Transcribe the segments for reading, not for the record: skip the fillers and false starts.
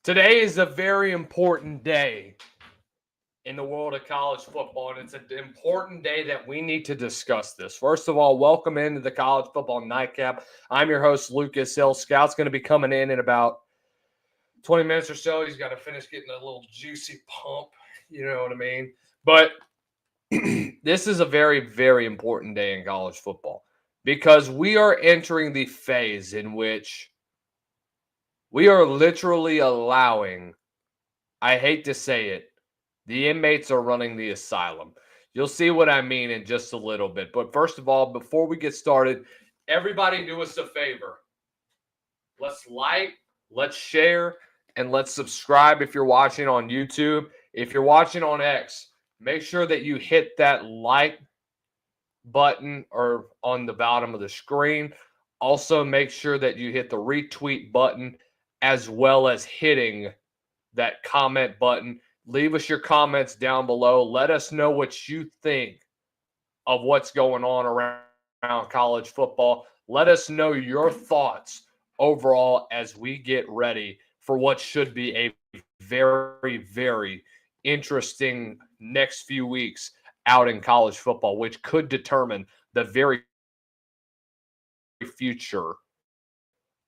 Today is a very important day in the world of college football, and it's an important day that we need to discuss this. First of all, welcome into the College Football Nightcap. I'm your host, Lucas Hill. Scout's going to be coming in about 20 minutes or so. He's got to finish getting a little juicy pump, you know what I mean? But this is a very, very important day in college football because we are entering the phase in which we are literally allowing, I hate to say it, the inmates are running the asylum. You'll see what I mean in just a little bit. But first of all, before we get started, everybody do us a favor. Let's like, let's share, and let's subscribe if you're watching on YouTube. If you're watching on X, make sure that you hit that like button or on the bottom of the screen. Also, make sure that you hit the retweet button as well as hitting that comment button. Leave us your comments down below. Let us know what you think of what's going on around college football. Let us know your thoughts overall as we get ready for what should be a very, very interesting next few weeks out in college football, which could determine the very future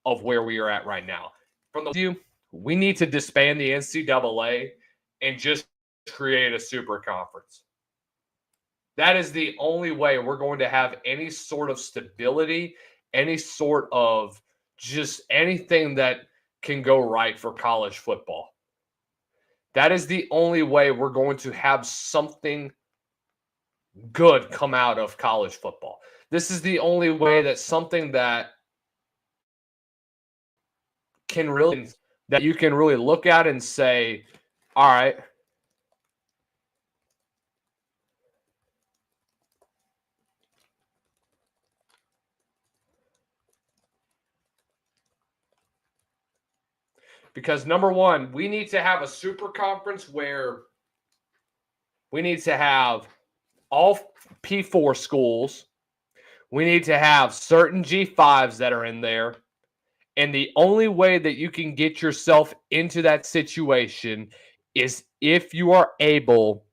of where we are at right now. From the view, we need to disband the NCAA and just create a super conference. That is the only way we're going to have any sort of stability, any sort of just anything that can go right for college football. That is the only way we're going to have something good come out of college football. This is the only way that something that you can really look at and say, all right, because number one, we need to have a super conference where we need to have all P4 schools. We need to have certain G5s that are in there. And the only way that you can get yourself into that situation is if you are able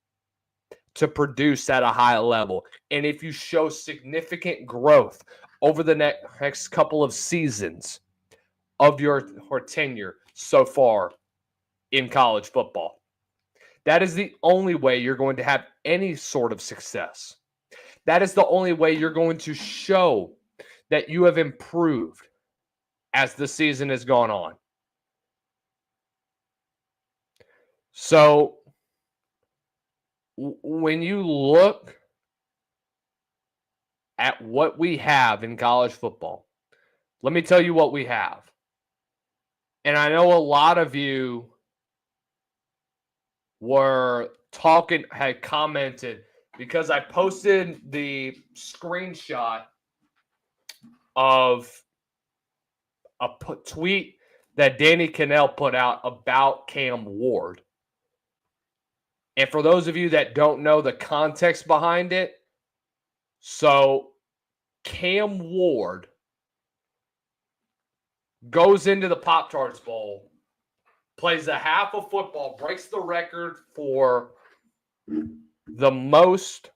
to produce at a high level. And if you show significant growth over the next couple of seasons of your tenure so far in college football. That is the only way you're going to have any sort of success. That is the only way you're going to show that you have improved as the season has gone on. So when you look at what we have in college football, let me tell you what we have. And I know a lot of you had commented because I posted the screenshot of a tweet that Danny Cannell put out about Cam Ward. And for those of you that don't know the context behind it, so Cam Ward goes into the Pop-Tarts Bowl, plays a half of football, breaks the record for the most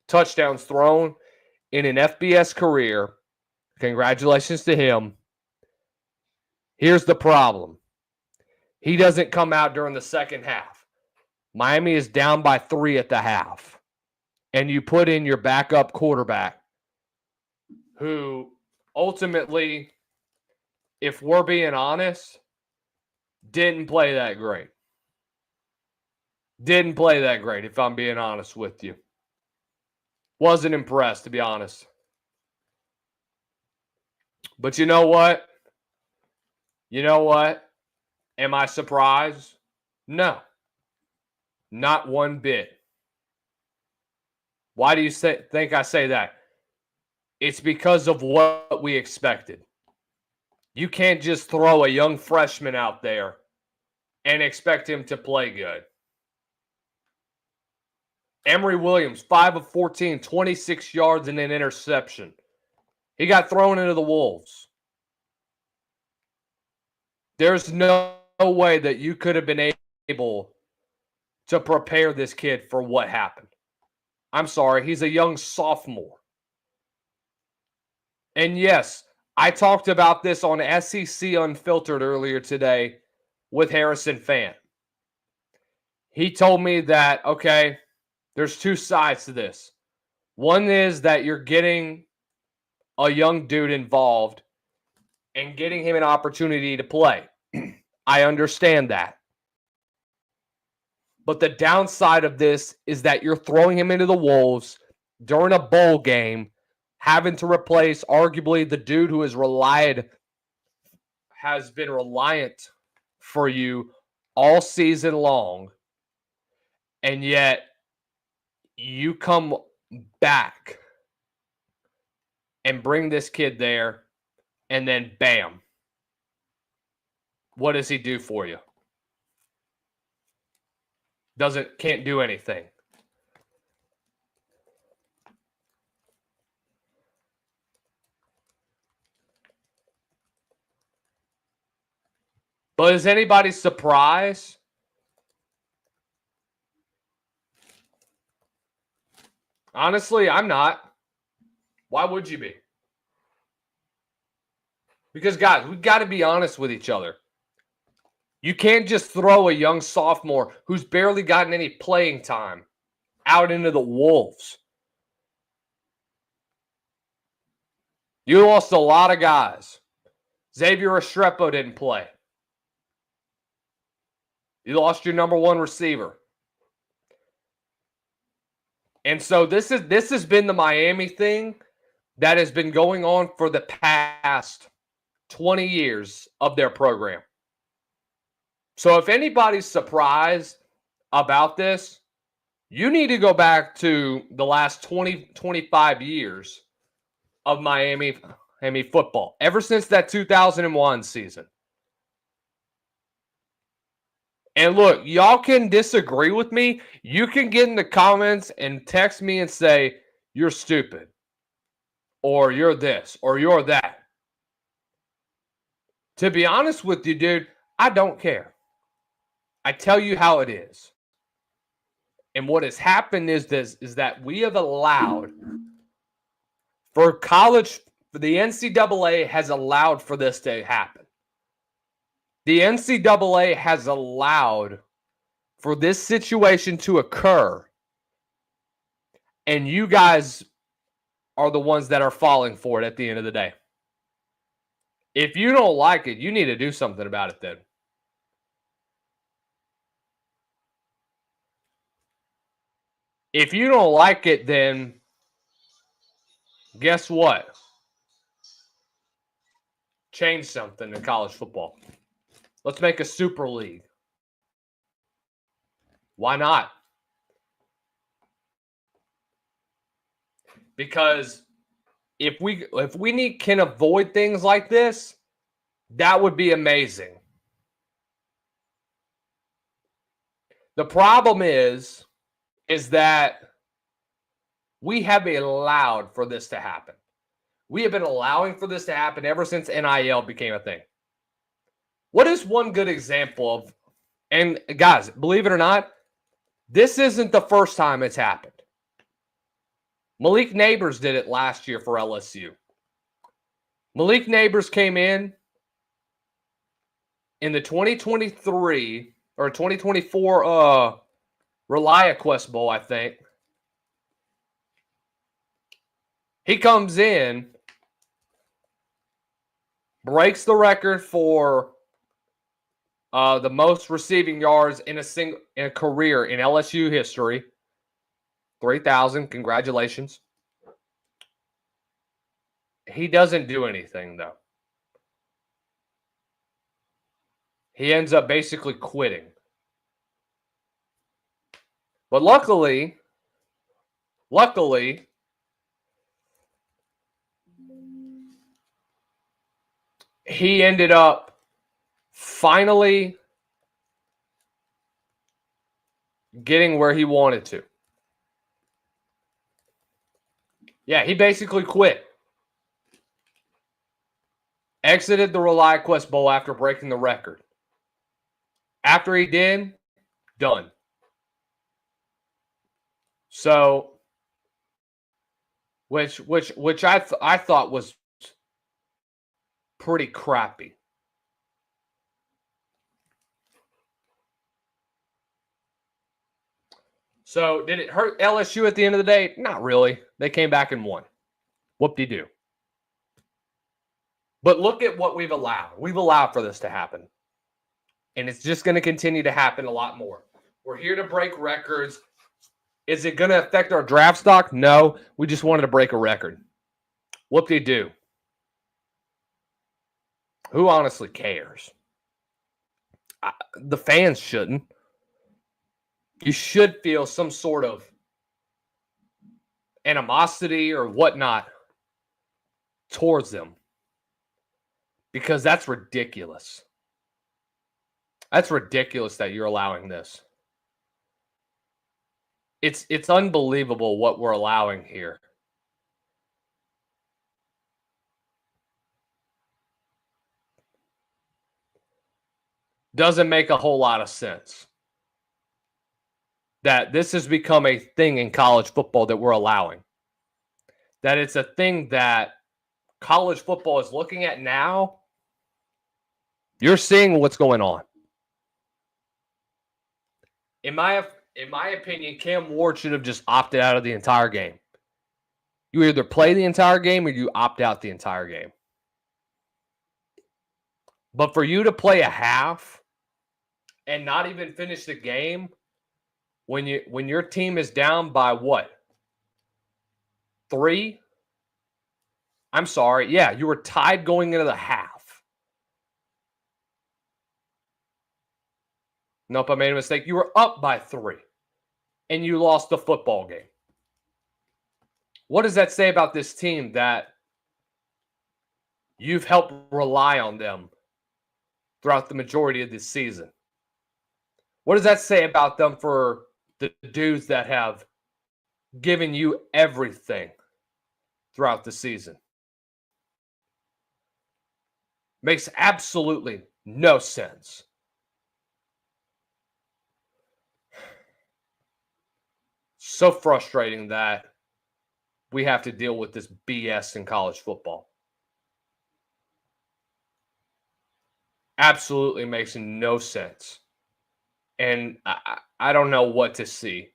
touchdowns thrown in an FBS career. Congratulations to him. Here's the problem. He doesn't come out during the second half. Miami is down by 3 at the half. And you put in your backup quarterback who ultimately, if we're being honest, didn't play that great. Didn't play that great, if I'm being honest with you. Wasn't impressed, to be honest. But you know what? Am I surprised? No. Not one bit. Why do you think I say that? It's because of what we expected. You can't just throw a young freshman out there and expect him to play good. Emory Williams, 5 of 14, 26 yards and an interception. He got thrown into the wolves. There's no way that you could have been able to prepare this kid for what happened. I'm sorry, he's a young sophomore. And yes, I talked about this on SEC Unfiltered earlier today with Harrison Fant. He told me that, okay, there's two sides to this. One is that you're getting a young dude involved and getting him an opportunity to play. I understand that. But the downside of this is that you're throwing him into the Wolves during a bowl game, having to replace arguably the dude who has been reliant for you all season long. And yet you come back and bring this kid there, and then bam, what does he do for you? Can't do anything. But is anybody surprised? Honestly, I'm not. Why would you be? Because, guys, we got to be honest with each other. You can't just throw a young sophomore who's barely gotten any playing time out into the Wolves. You lost a lot of guys. Xavier Restrepo didn't play. You lost your number one receiver. And so this has been the Miami thing that has been going on for the past 20 years of their program. So if anybody's surprised about this, you need to go back to the last 25 years of Miami football, ever since that 2001 season. And look, y'all can disagree with me. You can get in the comments and text me and say, you're stupid, or you're this, or you're that. To be honest with you, dude, I don't care. I tell you how it is. And what has happened is that we have allowed for the NCAA has allowed for this to happen. The NCAA has allowed for this situation to occur. And you guys are the ones that are falling for it at the end of the day. If you don't like it, you need to do something about it then. If you don't like it, then guess what? Change something in college football. Let's make a super league. Why not? Because if we can avoid things like this, that would be amazing. The problem is that we have allowed for this to happen. We have been allowing for this to happen ever since NIL became a thing. What is one good example of, and guys, believe it or not, this isn't the first time it's happened. Malik Neighbors did it last year for LSU. Malik Neighbors came in the 2023 or 2024 ReliaQuest Bowl, I think. He comes in, breaks the record for the most receiving yards in a career in LSU history. 3,000. Congratulations. He doesn't do anything, though. He ends up basically quitting. But luckily, he ended up finally getting where he wanted to. Yeah, he basically quit. Exited the ReliaQuest Bowl after breaking the record. After he did, done. So, which I thought was pretty crappy. So, did it hurt LSU at the end of the day? Not really. They came back and won. Whoop-de-doo. But look at what we've allowed. We've allowed for this to happen. And it's just going to continue to happen a lot more. We're here to break records. Is it going to affect our draft stock? No. We just wanted to break a record. Whoop-de-doo. Who honestly cares? The fans shouldn't. You should feel some sort of animosity or whatnot towards them, because that's ridiculous. That's ridiculous that you're allowing this. It's unbelievable what we're allowing here. Doesn't make a whole lot of sense that this has become a thing in college football that we're allowing. That it's a thing that college football is looking at now. You're seeing what's going on. In my opinion, Cam Ward should have just opted out of the entire game. You either play the entire game or you opt out the entire game. But for you to play a half and not even finish the game when your team is down by what? 3? I'm sorry. Yeah, you were tied going into the half. Nope, I made a mistake. You were up by 3, and you lost the football game. What does that say about this team that you've helped rely on them throughout the majority of this season? What does that say about them for the dudes that have given you everything throughout the season? Makes absolutely no sense. So frustrating that we have to deal with this BS in college football. Absolutely makes no sense. And I don't know what to see.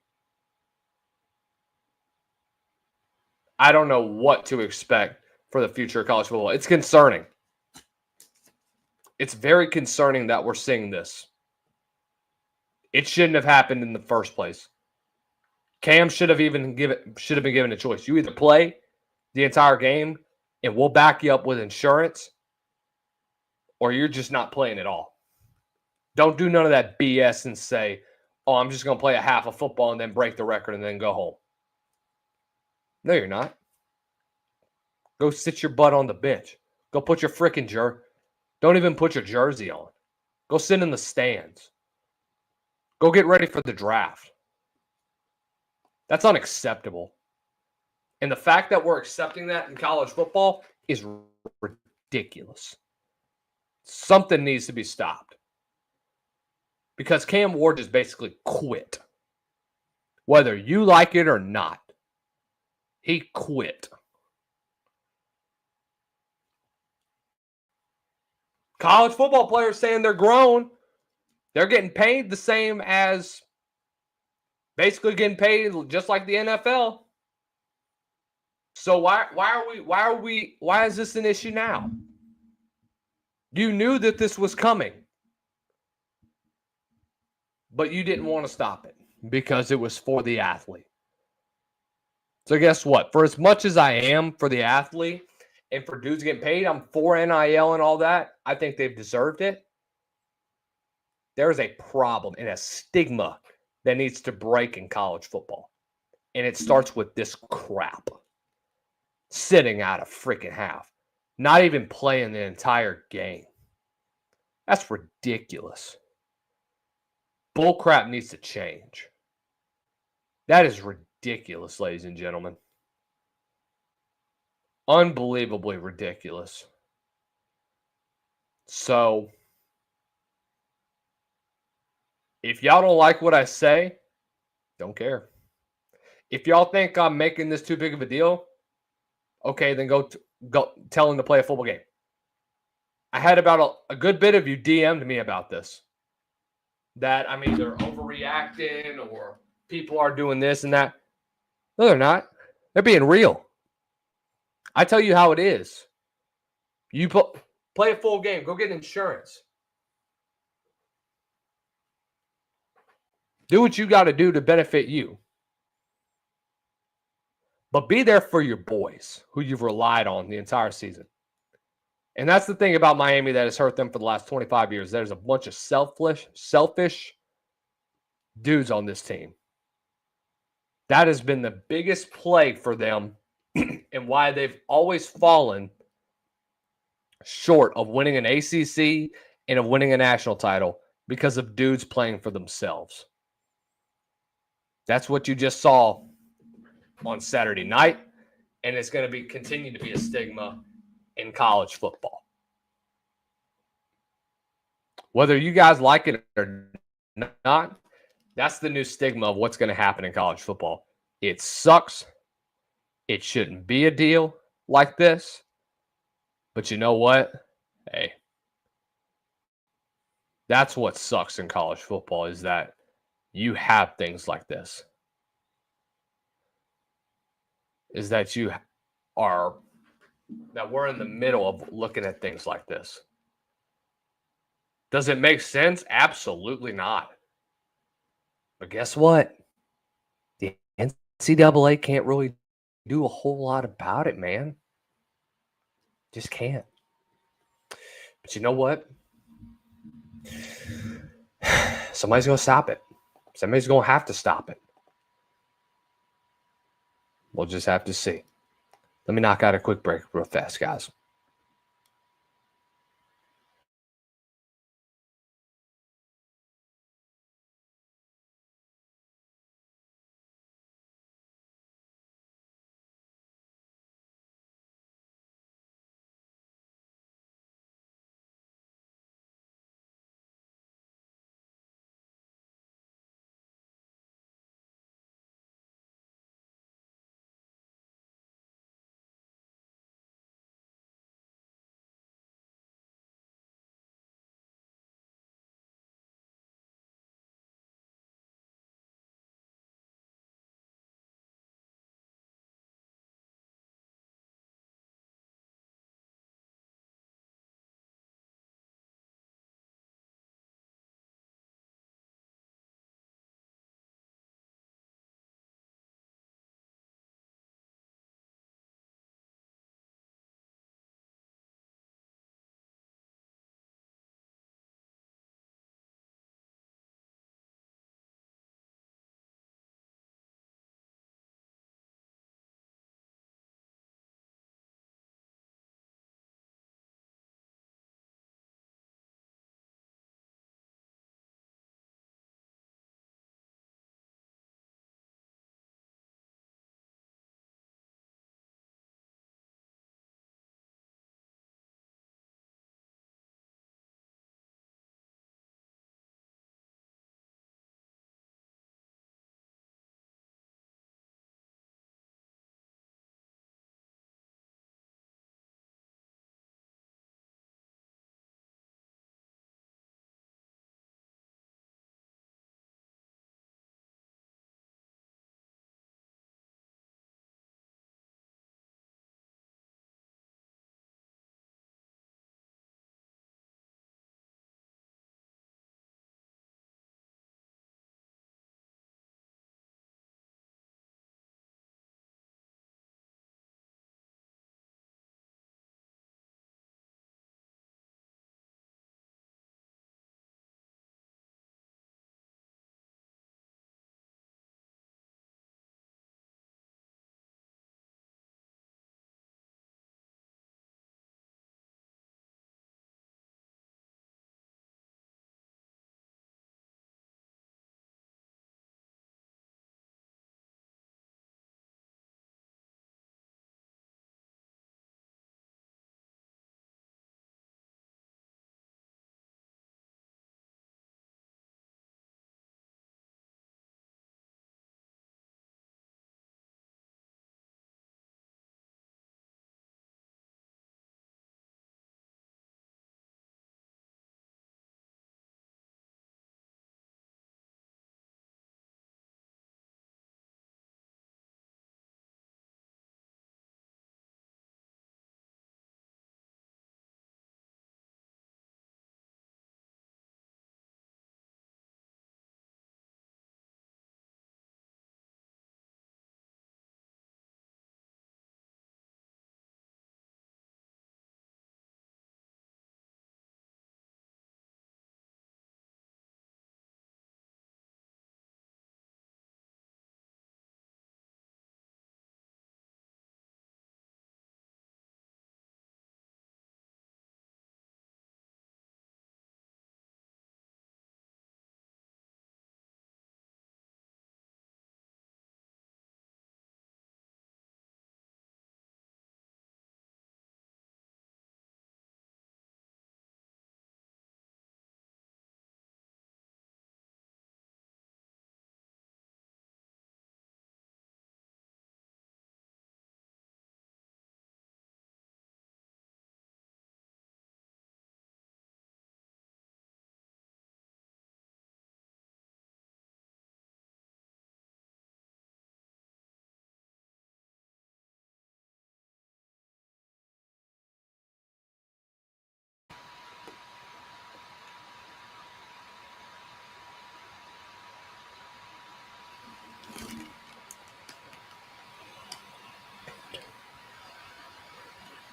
I don't know what to expect for the future of college football. It's concerning. It's very concerning that we're seeing this. It shouldn't have happened in the first place. Cam should have been given a choice. You either play the entire game and we'll back you up with insurance, or you're just not playing at all. Don't do none of that BS and say, oh, I'm just going to play a half of football and then break the record and then go home. No, you're not. Go sit your butt on the bench. Go put your freaking jersey. Don't even put your jersey on. Go sit in the stands. Go get ready for the draft. That's unacceptable. And the fact that we're accepting that in college football is ridiculous. Something needs to be stopped. Because Cam Ward just basically quit. Whether you like it or not, he quit. College football players saying they're grown. They're getting paid the same as basically getting paid just like the NFL. So why is this an issue now? You knew that this was coming, but you didn't want to stop it because it was for the athlete. So guess what? For as much as I am for the athlete and for dudes getting paid, I'm for NIL and all that. I think they've deserved it. There is a problem and a stigma that needs to break in college football. And it starts with this crap. Sitting out a freaking half. Not even playing the entire game. That's ridiculous. Bullcrap needs to change. That is ridiculous, ladies and gentlemen. Unbelievably ridiculous. So, If y'all don't like what I say, don't care. If y'all think I'm making this too big of a deal, okay, then go tell him to play a football game. I had about a good bit of you DM'd me about this. That I'm either overreacting or people are doing this and that. No, they're not. They're being real. I tell you how it is. You play a full game. Go get insurance. Do what you got to do to benefit you. But be there for your boys who you've relied on the entire season. And that's the thing about Miami that has hurt them for the last 25 years. There's a bunch of selfish dudes on this team. That has been the biggest plague for them and why they've always fallen short of winning an ACC and of winning a national title because of dudes playing for themselves. That's what you just saw on Saturday night, and it's going to continue to be a stigma in college football. Whether you guys like it or not, that's the new stigma of what's going to happen in college football. It sucks. It shouldn't be a deal like this. But you know what? Hey, that's what sucks in college football is that you have things like this. Is that we're in the middle of looking at things like this. Does it make sense? Absolutely not. But guess what? The NCAA can't really do a whole lot about it, man. Just can't. But you know what? Somebody's going to stop it. Somebody's going to have to stop it. We'll just have to see. Let me knock out a quick break real fast, guys.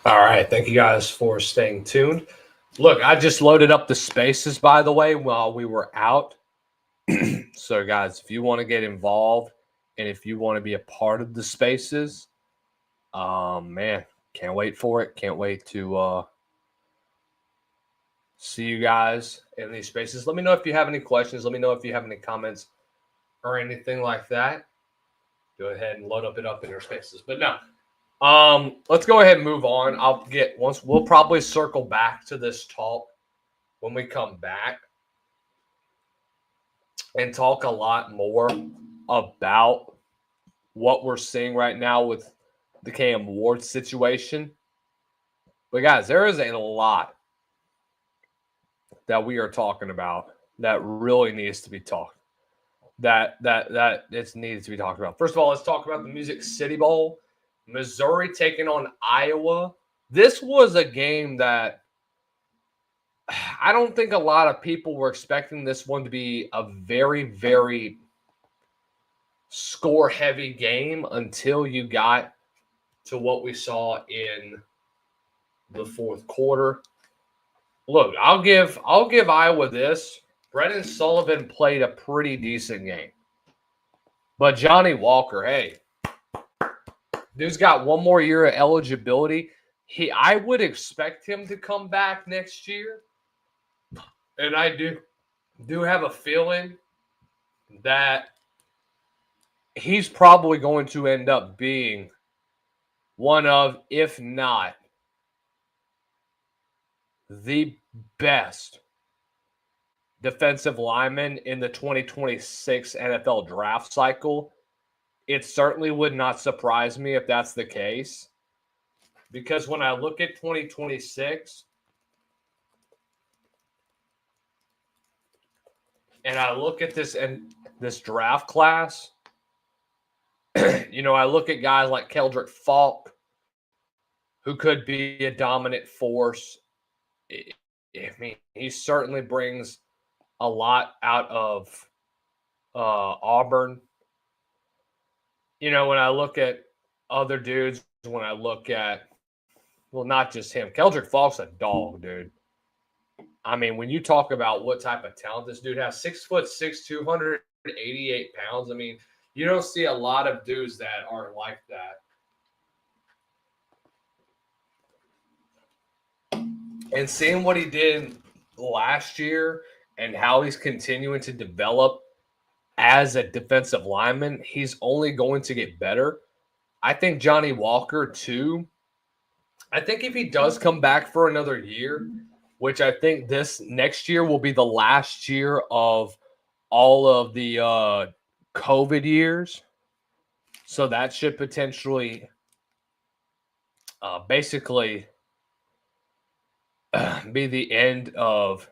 All right. Thank you guys for staying tuned. Look, I just loaded up the spaces, by the way, while we were out. So, guys, if you want to get involved and if you want to be a part of the spaces, man, can't wait for it. Can't wait to see you guys in these spaces. Let me know if you have any questions. Let me know if you have any comments or anything like that. Go ahead and load it up in your spaces. But no, let's go ahead and move on. We'll probably circle back to this talk when we come back and talk a lot more about what we're seeing right now with the Cam Ward situation. But guys, there is a lot that we are talking about that really needs to be talked. That it's needed to be talked about. First of all, let's talk about the Music City Bowl. Missouri taking on Iowa. This was a game that I don't think a lot of people were expecting this one to be a very, very score-heavy game until you got to what we saw in the fourth quarter. Look, I'll give Iowa this. Brennan Sullivan played a pretty decent game. But Johnny Walker, hey, dude's got one more year of eligibility. I would expect him to come back next year. And I do have a feeling that he's probably going to end up being one of, if not the best defensive lineman in the 2026 NFL draft cycle. It certainly would not surprise me if that's the case. Because when I look at 2026 and I look at this draft class, I look at guys like Keldrick Falk, who could be a dominant force. I mean, he certainly brings a lot out of Auburn. When I look at other dudes, when I look at, well, not just him, Keldrick Falk's a dog, dude. I mean, when you talk about what type of talent this dude has, 6'6", 288 pounds. I mean, you don't see a lot of dudes that are like that. And seeing what he did last year and how he's continuing to develop as a defensive lineman, he's only going to get better. I think Johnny Walker, too. I think if he does come back for another year, which I think this next year will be the last year of all of the COVID years. So that should potentially basically be the end of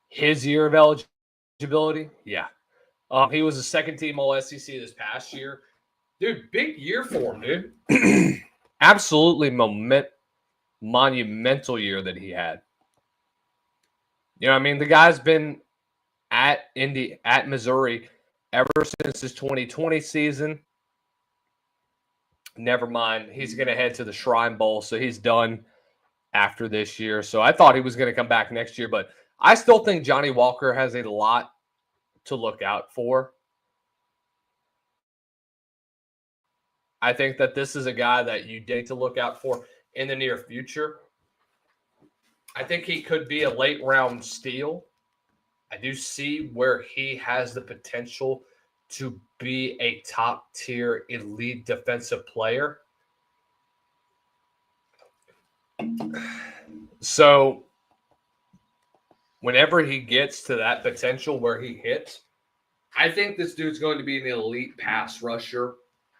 his year of eligibility. Yeah. He was a second-team All-SEC this past year. Dude, big year for him, dude. Absolutely monumental year that he had. I mean, the guy's been at Missouri ever since his 2020 season. Never mind, he's going to head to the Shrine Bowl, so he's done after this year. So I thought he was going to come back next year, but I still think Johnny Walker has a lot to look out for. I think that this is a guy that you need to look out for in the near future. I think he could be a late round steal. I do see where he has the potential to be a top tier elite defensive player. So whenever he gets to that potential where he hits, I think this dude's going to be an elite pass rusher.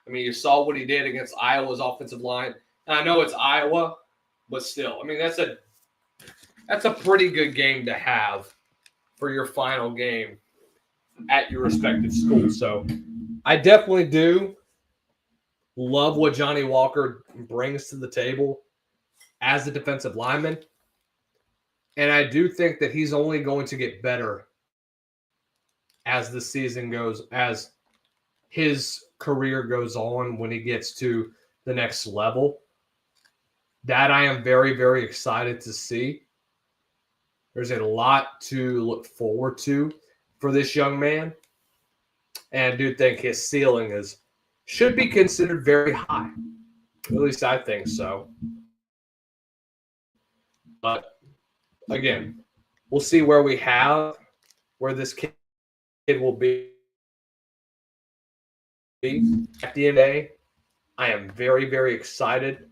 I mean, you saw what he did against Iowa's offensive line. And I know it's Iowa, but still, I mean, that's a pretty good game to have for your final game at your respective school. So I definitely do love what Johnny Walker brings to the table as a defensive lineman. And I do think that he's only going to get better as the season goes, as his career goes on when he gets to the next level. That I am very, very excited to see. There's a lot to look forward to for this young man. And I do think his ceiling should be considered very high. At least I think so. But again, we'll see where this kid will be. At the end of the day, I am very, very excited.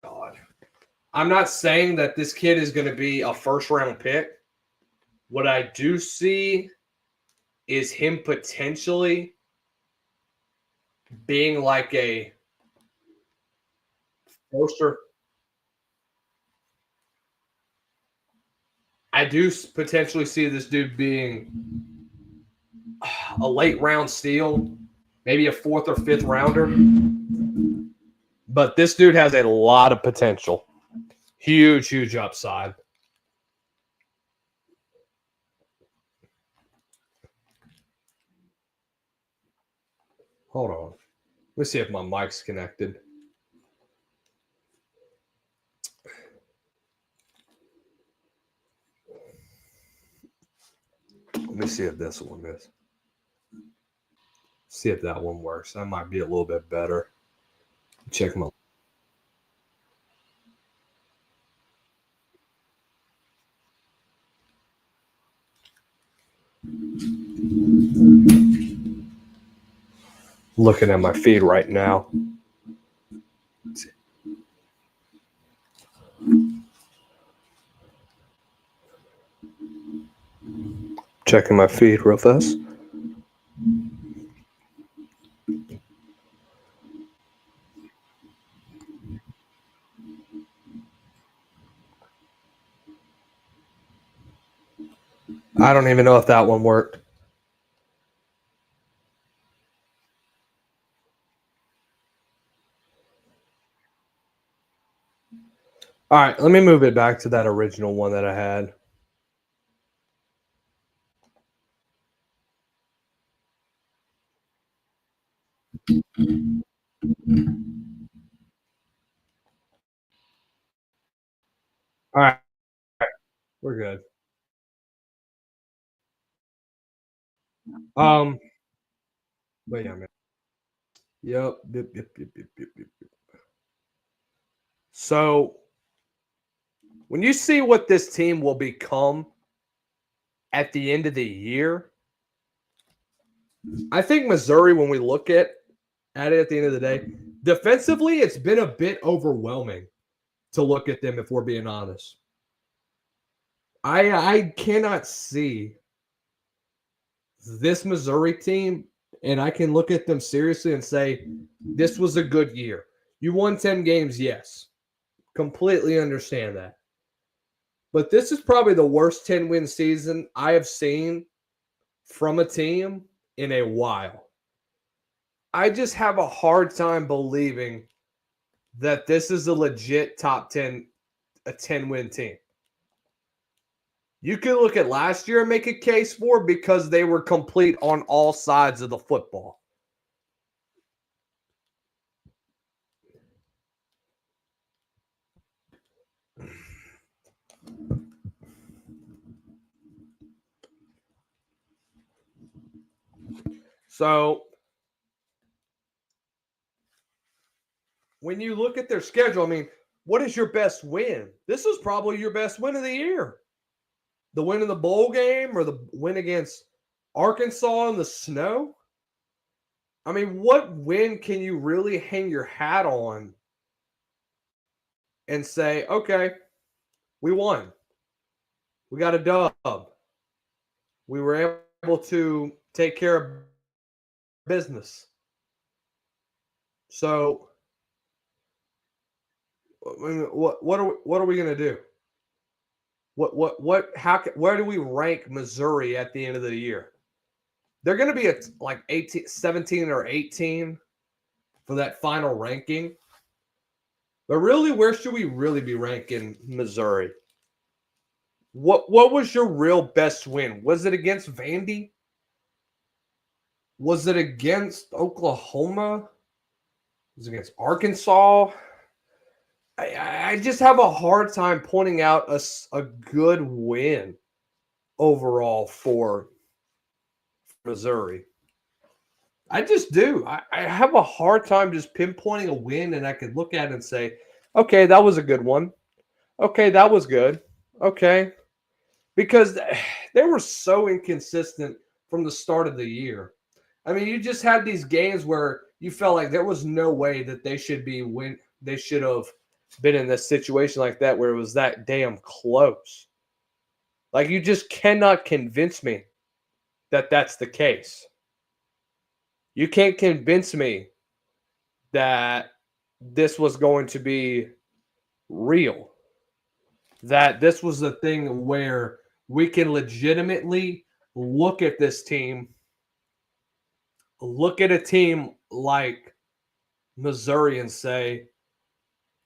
God. I'm not saying that this kid is going to be a first round pick. What I do see is him potentially being like a poster. I do potentially see this dude being a late round steal, maybe a fourth or fifth rounder. But this dude has a lot of potential. Huge, huge upside. Hold on. Let me see if my mic's connected. Let me see if this one is. See if that one works. That might be a little bit better. Check my. Looking at my feed right now. Checking my feed real fast. I don't even know if that one worked. All right, let me move it back to that original one that I had. All right, we're good. But yeah, man. Yep. So when you see what this team will become at the end of the year, I think Missouri, when we look at it at the end of the day, defensively, it's been a bit overwhelming to look at them, if we're being honest. I cannot see this Missouri team, and I can look at them seriously and say, this was a good year. You won 10 games, yes. Completely understand that. But this is probably the worst 10-win season I have seen from a team in a while. I just have a hard time believing that this is a legit top 10, a 10-win team. You can look at last year and make a case for it because they were complete on all sides of the football. So when you look at their schedule, I mean, what is your best win? This was probably your best win of the year. The win in the bowl game or the win against Arkansas in the snow? I mean, what win can you really hang your hat on and say, okay, we won. We got a dub. We were able to take care of business. So, I mean, what are we going to do? Where do we rank Missouri at the end of the year? they're going to be at like 17 or 18 for that final ranking. But really, where should we really be ranking Missouri? What was your real best win? Was it against Vandy? Was it against Oklahoma? Was it against Arkansas? I just have a hard time pointing out a good win overall for Missouri. I just do. I have a hard time just pinpointing a win, and I could look at it and say, okay, that was a good one. Okay, that was good. Okay. Because they were so inconsistent from the start of the year. I mean, you just had these games where you felt like there was no way that they should have been in this situation like that where it was that damn close. Like, you just cannot convince me that that's the case. You can't convince me that this was going to be real. That this was the thing where we can legitimately look at this team, look at a team like Missouri and say,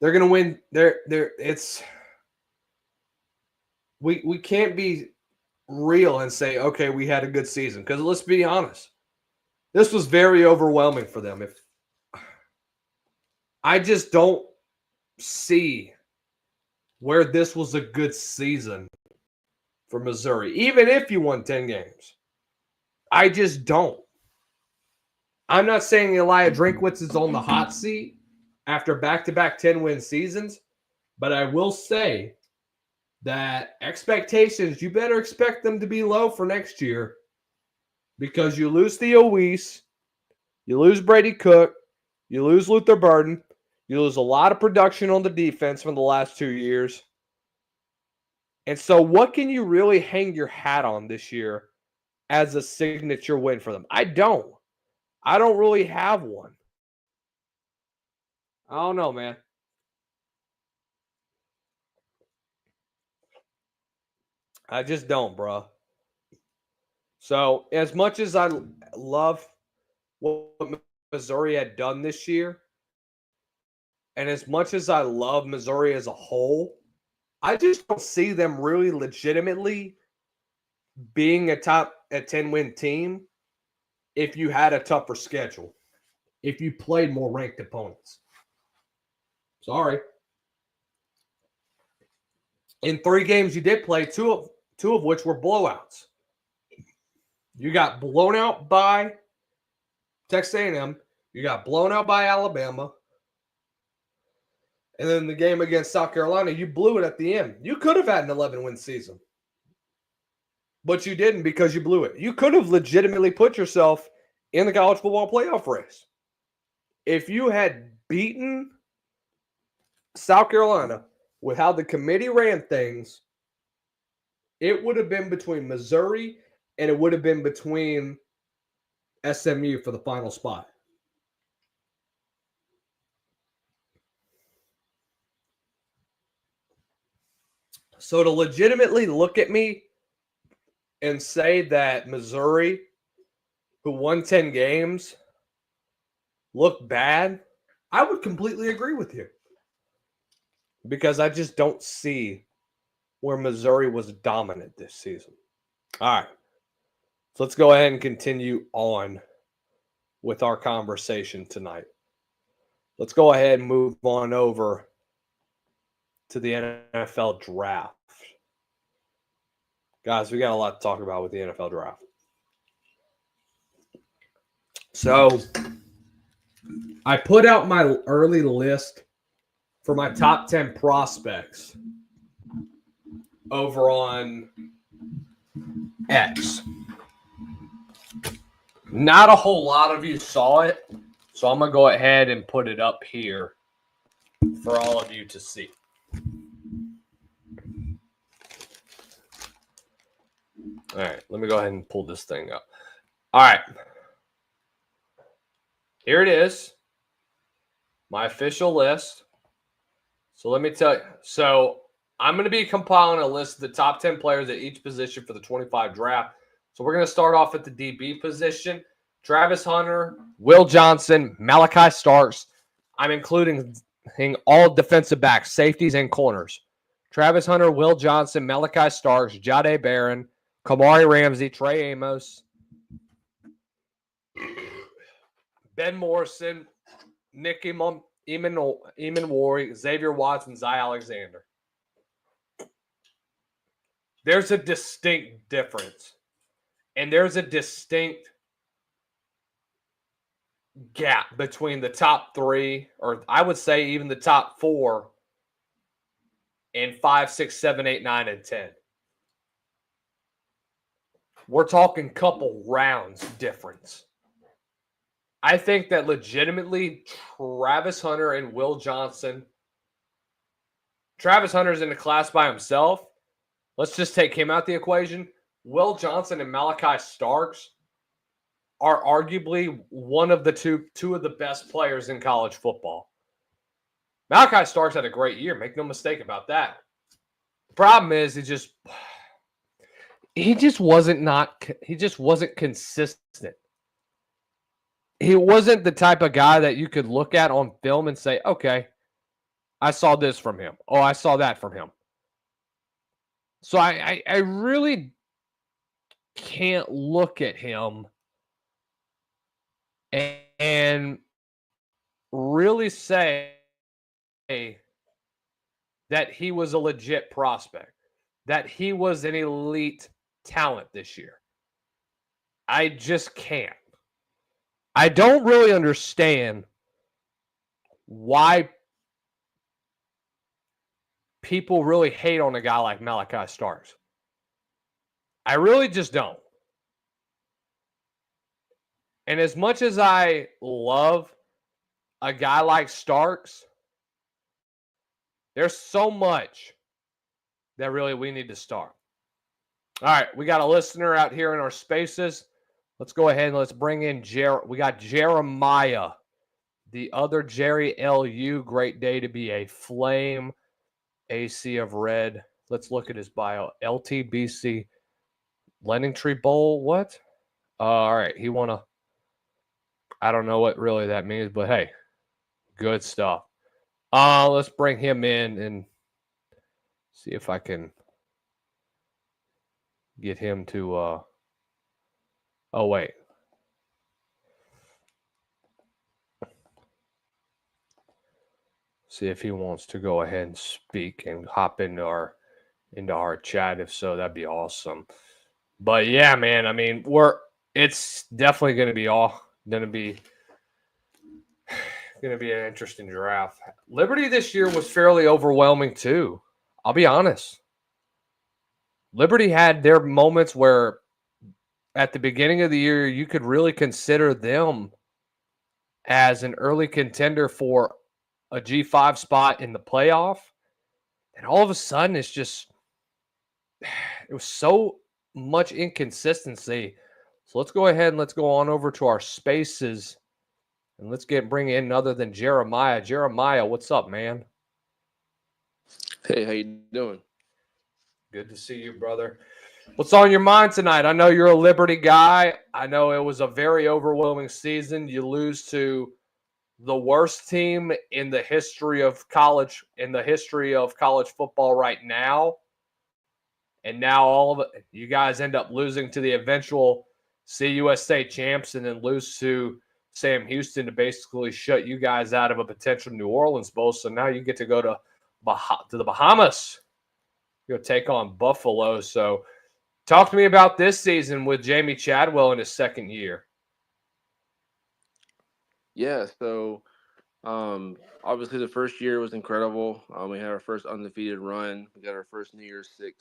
they're going to win. We can't be real and say, okay, we had a good season. Because let's be honest, this was very overwhelming for them. I just don't see where this was a good season for Missouri, even if you won 10 games. I just don't. I'm not saying Elijah Drinkwitz is on the hot seat after back-to-back 10-win seasons, but I will say that expectations, you better expect them to be low for next year because you lose Theo Weiss, you lose Brady Cook, you lose Luther Burden, you lose a lot of production on the defense from the last 2 years. And so what can you really hang your hat on this year as a signature win for them? I don't really have one. I don't know, man. I just don't, bro. So as much as I love what Missouri had done this year, and as much as I love Missouri as a whole, I just don't see them really legitimately being a 10-win team if you had a tougher schedule, if you played more ranked opponents. Sorry. In 3 games you did play, two of which were blowouts. You got blown out by Texas A&M. You got blown out by Alabama. And then the game against South Carolina, you blew it at the end. You could have had an 11-win season. But you didn't because you blew it. You could have legitimately put yourself in the college football playoff race. If you had beaten South Carolina with how the committee ran things, it would have been between Missouri and it would have been between SMU for the final spot. So to legitimately look at me and say that Missouri, who won 10 games, looked bad, I would completely agree with you. Because I just don't see where Missouri was dominant this season. All right. So let's go ahead and continue on with our conversation tonight. Let's go ahead and move on over to the NFL draft. Guys, we got a lot to talk about with the NFL draft. So I put out my early list for my top 10 prospects over on X. Not a whole lot of you saw it, so I'm going to go ahead and put it up here for all of you to see. All right, let me go ahead and pull this thing up. All right. Here it is, my official list. So let me tell you. So I'm going to be compiling a list of the top 10 players at each position for the 25 draft. So we're going to start off at the DB position. Travis Hunter, Will Johnson, Malachi Starks. I'm including all defensive backs, safeties, and corners. Travis Hunter, Will Johnson, Malachi Starks, Jahdae Barron, Kamari Ramsey, Trey Amos, Ben Morrison, Nick Eamon Wari, Xavier Watson, Zy Alexander. There's a distinct difference. And there's a distinct gap between the top three, or I would say even the top four, and 5, 6, 7, 8, 9, and 10. We're talking couple rounds difference. I think that legitimately Travis Hunter and Will Johnson. Travis Hunter's in a class by himself. Let's just take him out the equation. Will Johnson and Malachi Starks are arguably one of the two of the best players in college football. Malachi Starks had a great year. Make no mistake about that. The problem is he just wasn't consistent. He wasn't the type of guy that you could look at on film and say, okay, I saw this from him. Oh, I saw that from him. So I really can't look at him and really say that he was a legit prospect, that he was an elite talent this year. I just can't. I don't really understand why people really hate on a guy like Malachi Starks. I really just don't. And as much as I love a guy like Starks, there's so much that really we need to start. All right, we got a listener out here in our spaces. Let's go ahead and let's bring in we got Jeremiah, the other Jerry LU. Great day to be a Flame. AC of Red. Let's look at his bio. LTBC Lending Tree Bowl. What? All right. I don't know what really that means, but hey, good stuff. Let's bring him in and see if I can get him to oh wait. See if he wants to go ahead and speak and hop into our chat. If so, that'd be awesome. But yeah, man, I mean, it's definitely going to be an interesting draft. Liberty this year was fairly overwhelming too. I'll be honest. Liberty had their moments where at the beginning of the year, you could really consider them as an early contender for a G5 spot in the playoff. And all of a sudden, it was so much inconsistency. So let's go ahead and let's go on over to our spaces and let's bring in other than Jeremiah. Jeremiah, what's up, man? Hey, how you doing? Good to see you, brother. What's on your mind tonight? I know you're a Liberty guy. I know it was a very overwhelming season. You lose to the worst team in the history of college football right now. And now all of it, you guys end up losing to the eventual CUSA champs and then lose to Sam Houston to basically shut you guys out of a potential New Orleans Bowl. So now you get to go to the Bahamas. You'll take on Buffalo. So talk to me about this season with Jamie Chadwell in his second year. Yeah, so obviously the first year was incredible. We had our first undefeated run. We got our first New Year's Six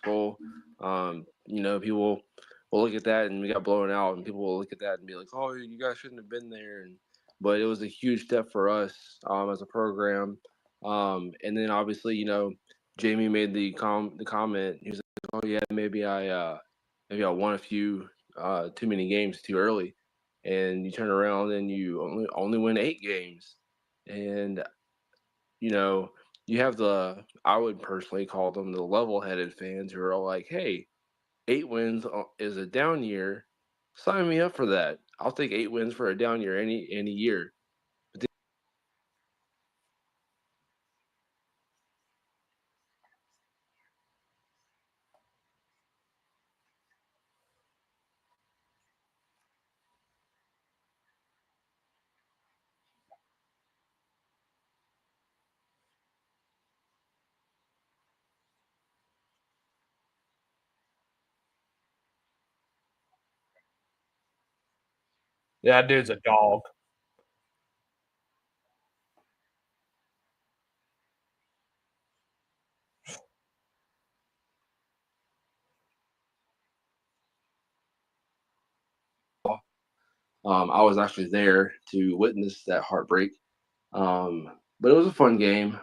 bowl. People will look at that and we got blown out, and people will look at that and be like, "Oh, you guys shouldn't have been there." But it was a huge step for us as a program. And then obviously, Jamie made the comment. He was like, "Oh yeah, maybe I won a few too many games too early." And you turn around and you only win 8 games. And, you have I would personally call them the level-headed fans who are all like, hey, 8 wins is a down year, sign me up for that. I'll take 8 wins for a down year any year. Yeah, that dude's a dog. I was actually there to witness that heartbreak. But it was a fun game.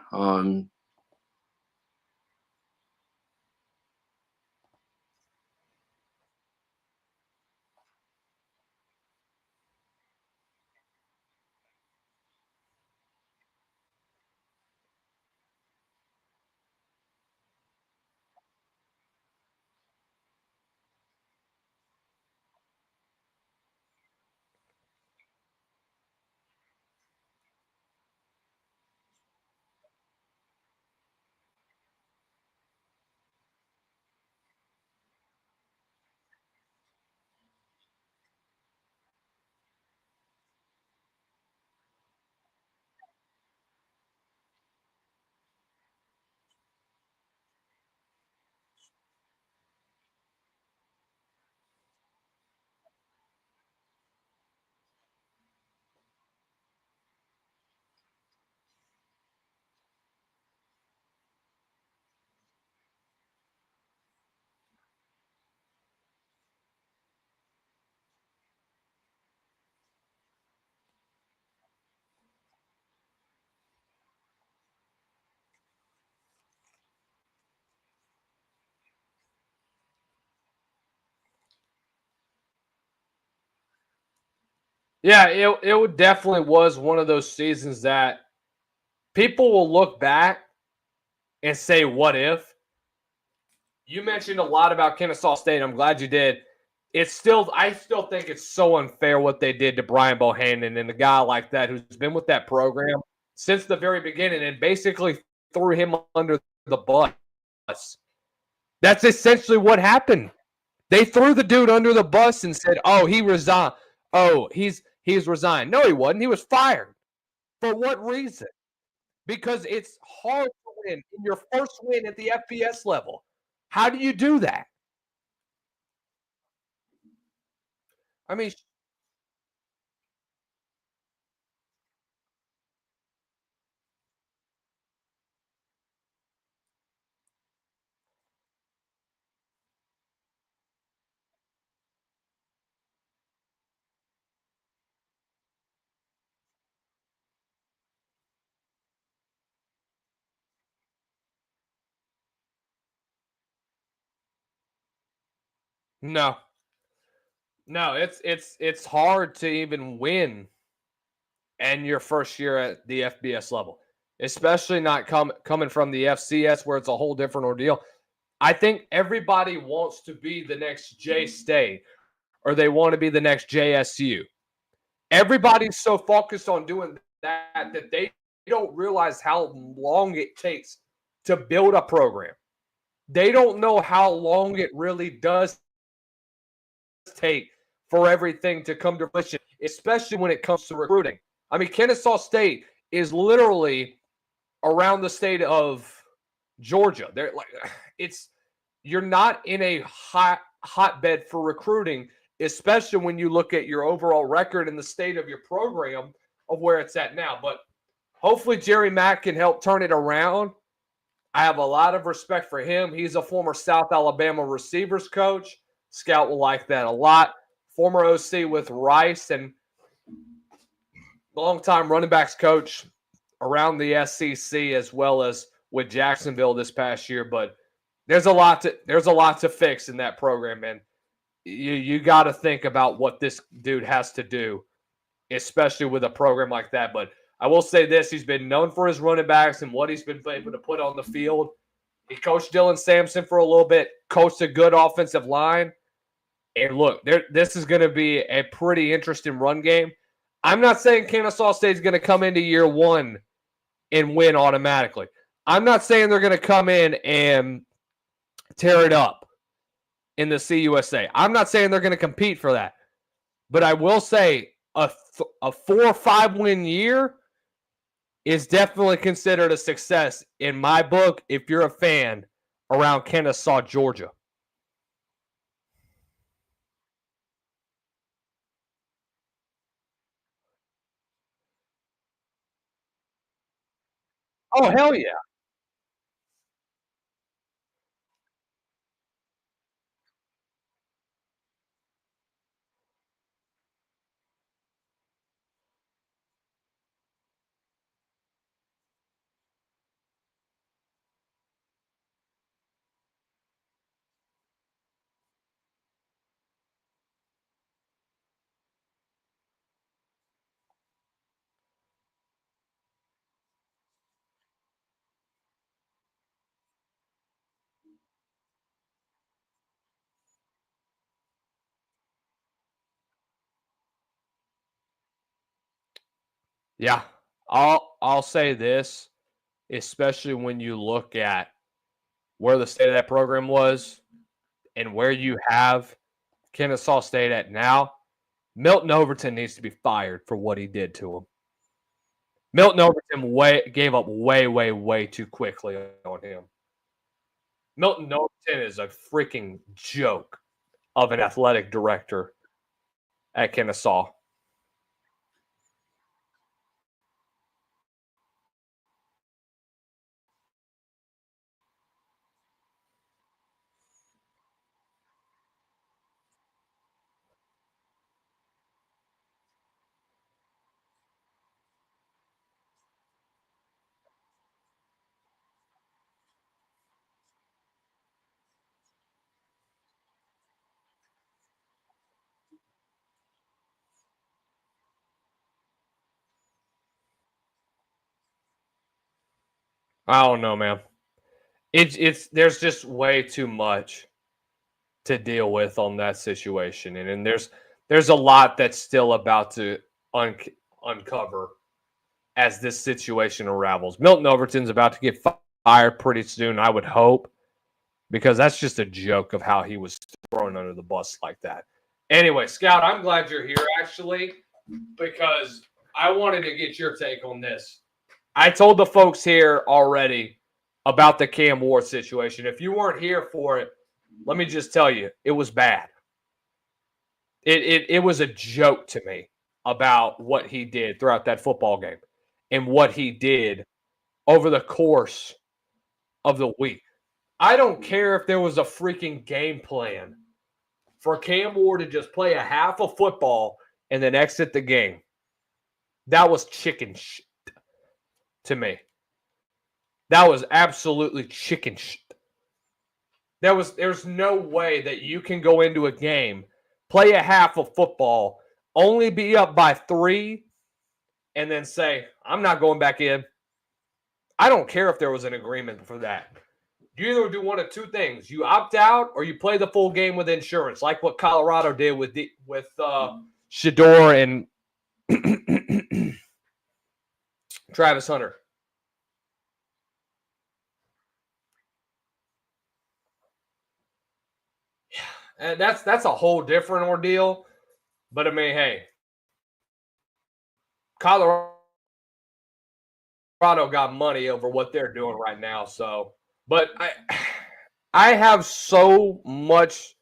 Yeah, it definitely was one of those seasons that people will look back and say, "What if?" You mentioned a lot about Kennesaw State. I'm glad you did. I still think it's so unfair what they did to Brian Bohannon and a guy like that who's been with that program since the very beginning and basically threw him under the bus. That's essentially what happened. They threw the dude under the bus and said, "Oh, he resigned. Oh, he's resigned." No, he wasn't. He was fired. For what reason? Because it's hard to win in your first win at the FBS level. How do you do that? I mean, no, no. It's hard to even win in your first year at the FBS level, especially not coming from the FCS where it's a whole different ordeal. I think everybody wants to be the next J State or they want to be the next JSU. Everybody's so focused on doing that they don't realize how long it takes to build a program. They don't know how long it really does take for everything to come to fruition, especially when it comes to recruiting. I mean, Kennesaw State is literally around the state of Georgia. They're like, it's you're not in a hotbed for recruiting, especially when you look at your overall record and the state of your program of where it's at now. But hopefully, Jerry Mack can help turn it around. I have a lot of respect for him. He's a former South Alabama receivers coach. Scout will like that a lot. Former OC with Rice and longtime running backs coach around the SEC as well as with Jacksonville this past year. But there's a lot to fix in that program, man. You got to think about what this dude has to do, especially with a program like that. But I will say this: he's been known for his running backs and what he's been able to put on the field. He coached Dylan Sampson for a little bit, coached a good offensive line. And look, this is going to be a pretty interesting run game. I'm not saying Kennesaw State is going to come into year one and win automatically. I'm not saying they're going to come in and tear it up in the CUSA. I'm not saying they're going to compete for that. But I will say a 4 or 5 win year is definitely considered a success in my book if you're a fan around Kennesaw, Georgia. Oh, hell yeah. Yeah. I'll say this, especially when you look at where the state of that program was and where you have Kennesaw State at now. Milton Overton needs to be fired for what he did to him. Milton Overton gave up way too quickly on him. Milton Overton is a freaking joke of an athletic director at Kennesaw. I don't know, man. It's there's just way too much to deal with on that situation, and there's a lot that's still about to uncover as this situation unravels. Milton Overton's about to get fired pretty soon, I would hope, because that's just a joke of how he was thrown under the bus like that. Anyway, Scout, I'm glad you're here actually, because I wanted to get your take on this. I told the folks here already about the Cam Ward situation. If you weren't here for it, let me just tell you, it was bad. It was a joke to me about what he did throughout that football game and what he did over the course of the week. I don't care if there was a freaking game plan for Cam Ward to just play a half of football and then exit the game. That was chicken shit to me. That was absolutely chicken shit. There's no way that you can go into a game, play a half of football, only be up by 3, and then say, I'm not going back in. I don't care if there was an agreement for that. You either do one of two things: you opt out, or you play the full game with insurance, like what Colorado did with Shador and Travis Hunter. And that's a whole different ordeal. But I mean, hey, Colorado got money over what they're doing right now. So, but I have so much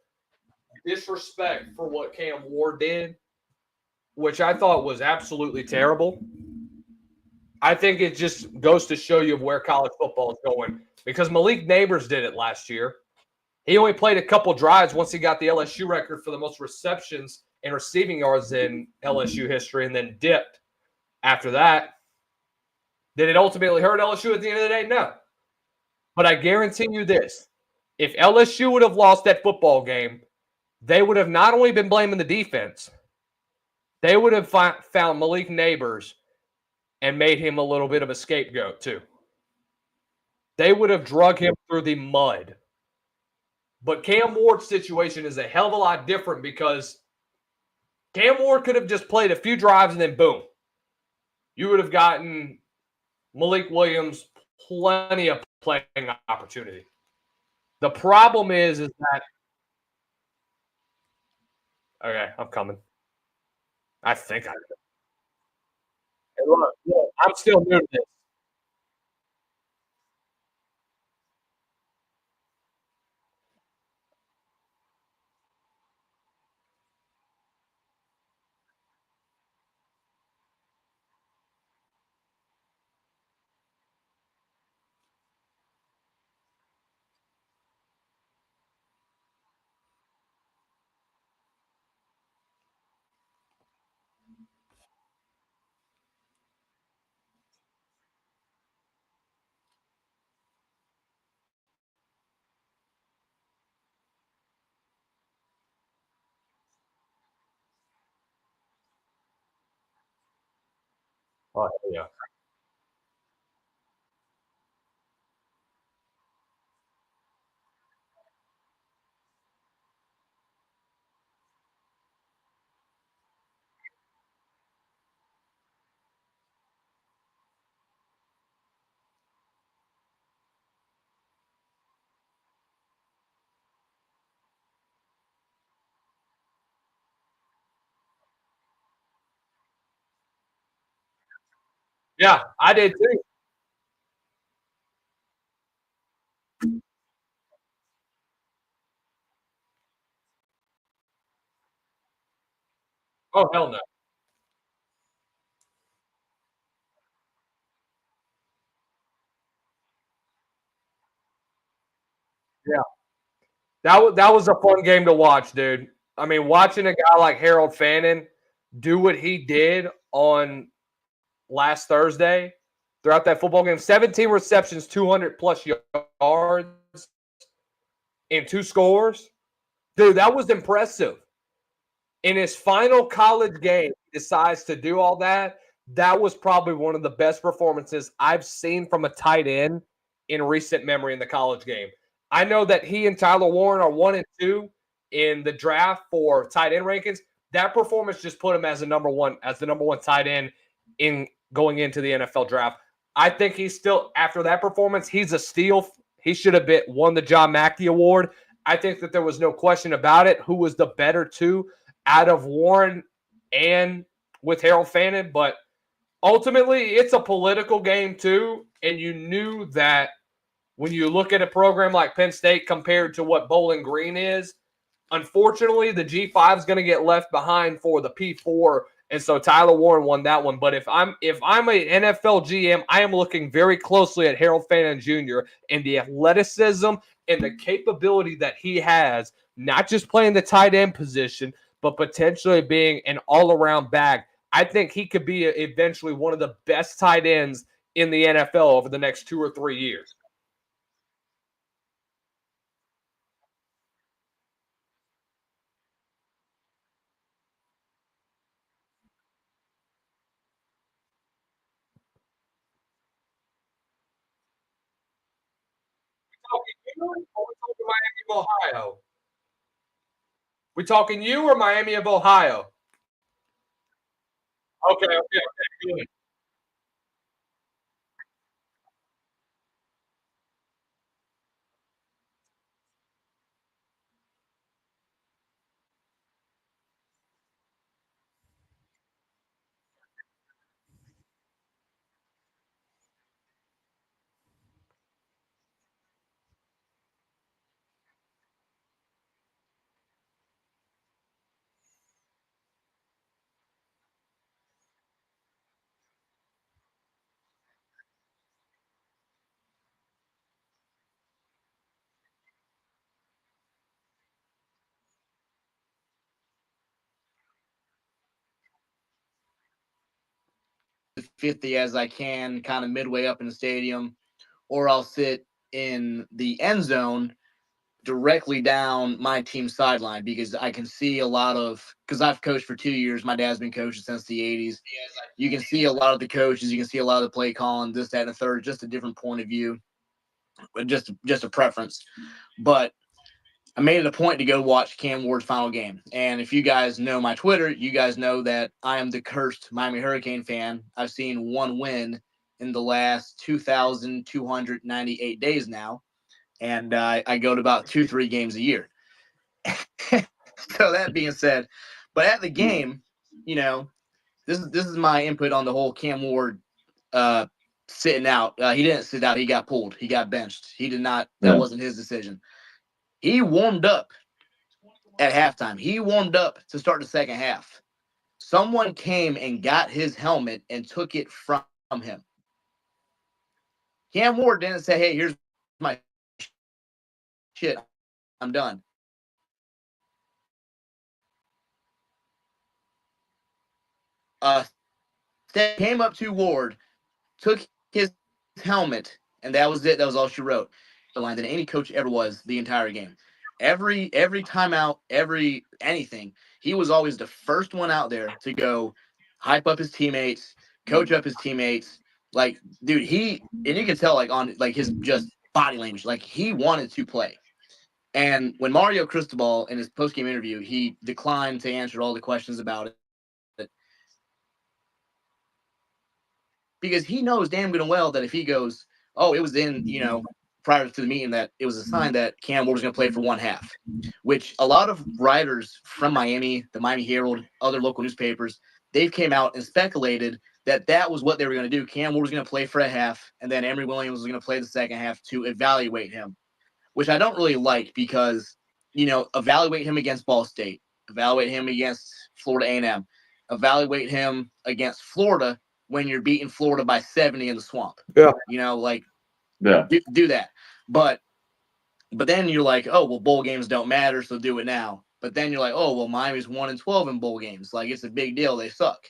disrespect for what Cam Ward did, which I thought was absolutely terrible. I think it just goes to show you where college football is going, because Malik Neighbors did it last year. He only played a couple drives once he got the LSU record for the most receptions and receiving yards in LSU history, and then dipped after that. Did it ultimately hurt LSU at the end of the day? No. But I guarantee you this: if LSU would have lost that football game, they would have not only been blaming the defense, they would have found Malik Neighbors and made him a little bit of a scapegoat too. they would have drug him through the mud. But Cam Ward's situation is a hell of a lot different because Cam Ward could have just played a few drives and then boom, you would have gotten Malik Williams plenty of playing opportunity. The problem is that okay, I'm coming. I think I. Hey, look, I'm still new to this. Oh, yeah. Yeah, I did too. Oh, hell no. Yeah. That was a fun game to watch, dude. I mean, watching a guy like Harold Fannin do what he did on last Thursday throughout that football game, 17 receptions, 200 plus yards, and 2 scores. Dude, that was impressive. In his final college game, he decides to do all that. That was probably one of the best performances I've seen from a tight end in recent memory in the college game. I know that he and Tyler Warren are 1 and 2 in the draft for tight end rankings. That performance just put him as the number one tight end in going into the NFL draft. I think he's still after that performance, he's a steal. He should have won the John Mackey Award. I think that there was no question about it. Who was the better two out of Warren and with Harold Fannin? But ultimately, it's a political game too. And you knew that when you look at a program like Penn State compared to what Bowling Green is, unfortunately, the G5 is going to get left behind for the P4, and so Tyler Warren won that one. But if I'm an NFL GM, I am looking very closely at Harold Fannin Jr. and the athleticism and the capability that he has, not just playing the tight end position, but potentially being an all-around back. I think he could be eventually one of the best tight ends in the NFL over the next 2 or 3 years. Talking you or we talking Miami of Ohio? We talking you or Miami of Ohio? Okay, okay, okay, good. Fifty as I can, kind of midway up in the stadium, or I'll sit in the end zone directly down my team's sideline because I can see a lot of because I've coached for 2 years. My dad's been coaching since the '80s. You can see a lot of the coaches. You can see a lot of the play calling, this, that, and the third. Just a different point of view. just a preference. But I made it a point to go watch Cam Ward's final game. And if you guys know my Twitter, you guys know that I am the cursed Miami Hurricane fan. I've seen one win in the last 2,298 days now. And I go to about 2-3 games a year. So that being said, but at the game, you know, this is my input on the whole Cam Ward sitting out. He didn't sit out. He got pulled. He got benched. He did not. That wasn't his decision. He warmed up at halftime. He warmed up to start the second half. Someone came and got his helmet and took it from him. Cam Ward didn't say, "Hey, here's my shit. I'm done." Came up to Ward, took his helmet, and that was it. That was all she wrote. The line than any coach ever was the entire game. Every timeout, every anything, he was always the first one out there to go hype up his teammates, coach up his teammates. Like, dude, and you can tell like on like his just body language, like he wanted to play. And when Mario Cristobal in his post-game interview, he declined to answer all the questions about it because he knows damn good and well that if he goes, oh, it was in, prior to the meeting that it was a sign that Cam Ward was going to play for one half, which a lot of writers from Miami, the Miami Herald, other local newspapers, they've came out and speculated that was what they were going to do. Cam Ward was going to play for a half, and then Emory Williams was going to play the second half to evaluate him, which I don't really like because, evaluate him against Ball State, evaluate him against Florida A&M, evaluate him against Florida when you're beating Florida by 70 in the swamp. Yeah. Do that. But then you're like, oh, well, bowl games don't matter, so do it now. But then you're like, oh, well, Miami's 1-12 in bowl games. Like, it's a big deal. They suck.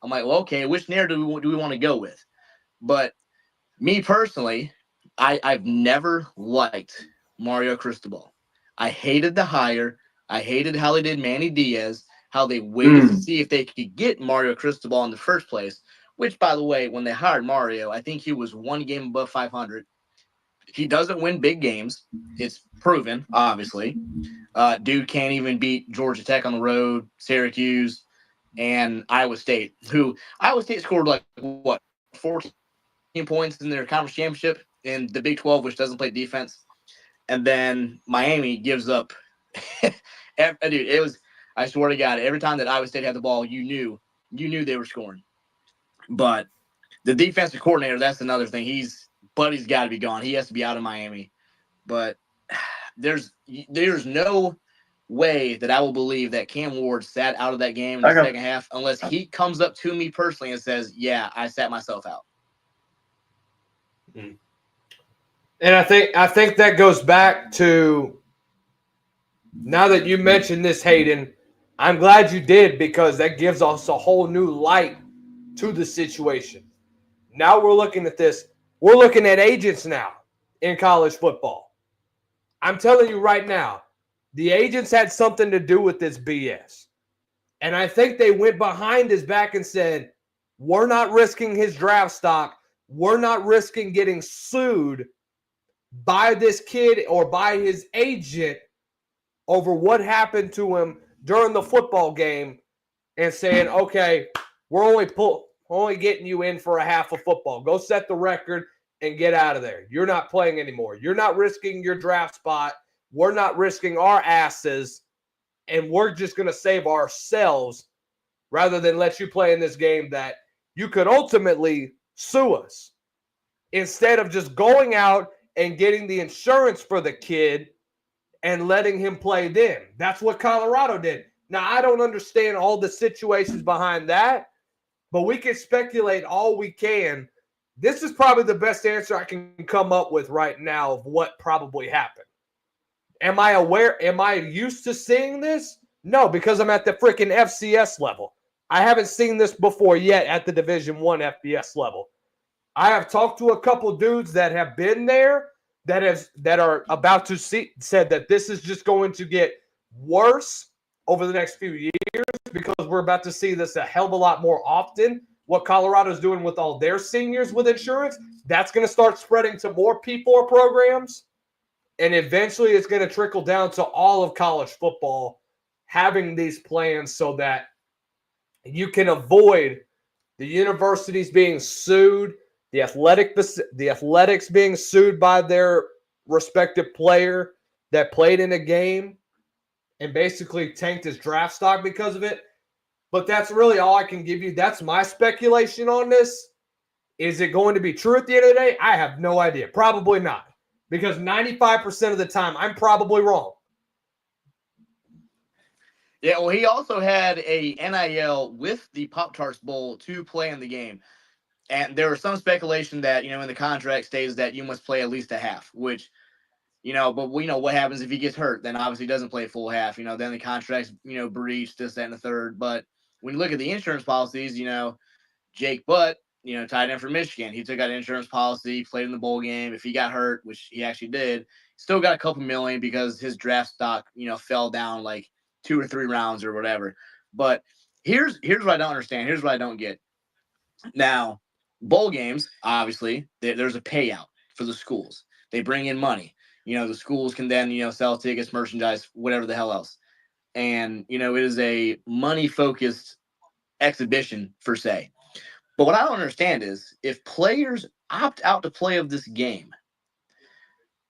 I'm like, well, okay, which narrative do we want to go with? But me personally, I've never liked Mario Cristobal. I hated the hire. I hated how they did Manny Diaz, how they waited to see if they could get Mario Cristobal in the first place, which, by the way, when they hired Mario, I think he was one game above 500. He doesn't win big games. It's proven, obviously. Dude can't even beat Georgia Tech on the road, Syracuse, and Iowa State, who Iowa State scored 14 points in their conference championship in the Big 12, which doesn't play defense. And then Miami gives up. Dude, it was, I swear to God, every time that Iowa State had the ball, you knew they were scoring. But the defensive coordinator, that's another thing. Buddy's got to be gone. He has to be out of Miami. But there's no way that I will believe that Cam Ward sat out of that game in the second half unless he comes up to me personally and says, yeah, I sat myself out. And I think that goes back to, now that you mentioned this, Hayden, I'm glad you did, because that gives us a whole new light to the situation. Now we're looking at this. We're looking at agents now in college football. I'm telling you right now, the agents had something to do with this BS. And I think they went behind his back and said, we're not risking his draft stock. We're not risking getting sued by this kid or by his agent over what happened to him during the football game, and saying, okay, we're only getting you in for a half of football. Go set the record and get out of there. You're not playing anymore. You're not risking your draft spot. We're not risking our asses, and we're just going to save ourselves rather than let you play in this game that you could ultimately sue us, instead of just going out and getting the insurance for the kid and letting him play then. That's what Colorado did. Now, I don't understand all the situations behind that, but we can speculate all we can. This is probably the best answer I can come up with right now of what probably happened. Am I aware? Am I used to seeing this? No, because I'm at the freaking FCS level. I haven't seen this before yet at the Division I FBS level. I have talked to a couple dudes that have been there that are about to see, said that this is just going to get worse over the next few years, because we're about to see this a hell of a lot more often what Colorado's doing with all their seniors with insurance, that's going to start spreading to more P4 programs. And eventually it's going to trickle down to all of college football having these plans so that you can avoid the universities being sued, the athletics being sued by their respective player that played in a game and basically tanked his draft stock because of it. But that's really all I can give you. That's my speculation on this. Is it going to be true at the end of the day? I have no idea. Probably not. Because 95% of the time, I'm probably wrong. Yeah, well, he also had a NIL with the Pop-Tarts Bowl to play in the game. And there was some speculation that, in the contract states that you must play at least a half, which, but we know what happens if he gets hurt. Then obviously he doesn't play full half. Then the contract's, breached, this, that, and the third. But when you look at the insurance policies, Jake Butt, tight end for Michigan, he took out an insurance policy, played in the bowl game. If he got hurt, which he actually did, still got a couple million because his draft stock, fell down like 2 or 3 rounds or whatever. But here's what I don't understand. Here's what I don't get. Now, bowl games, obviously, there's a payout for the schools. They bring in money. The schools can then, sell tickets, merchandise, whatever the hell else. And, it is a money-focused exhibition, per se. But what I don't understand is if players opt out to play of this game,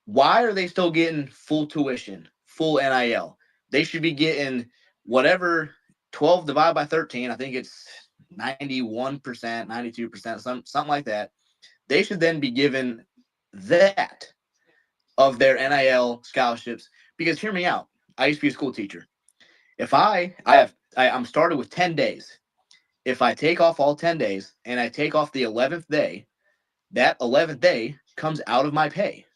why are they still getting full tuition, full NIL? They should be getting whatever 12 divided by 13. I think it's 91%, 92%, something like that. They should then be given that of their NIL scholarships. Because hear me out. I used to be a school teacher. If I'm started with 10 days. If I take off all 10 days and I take off the 11th day, that 11th day comes out of my pay.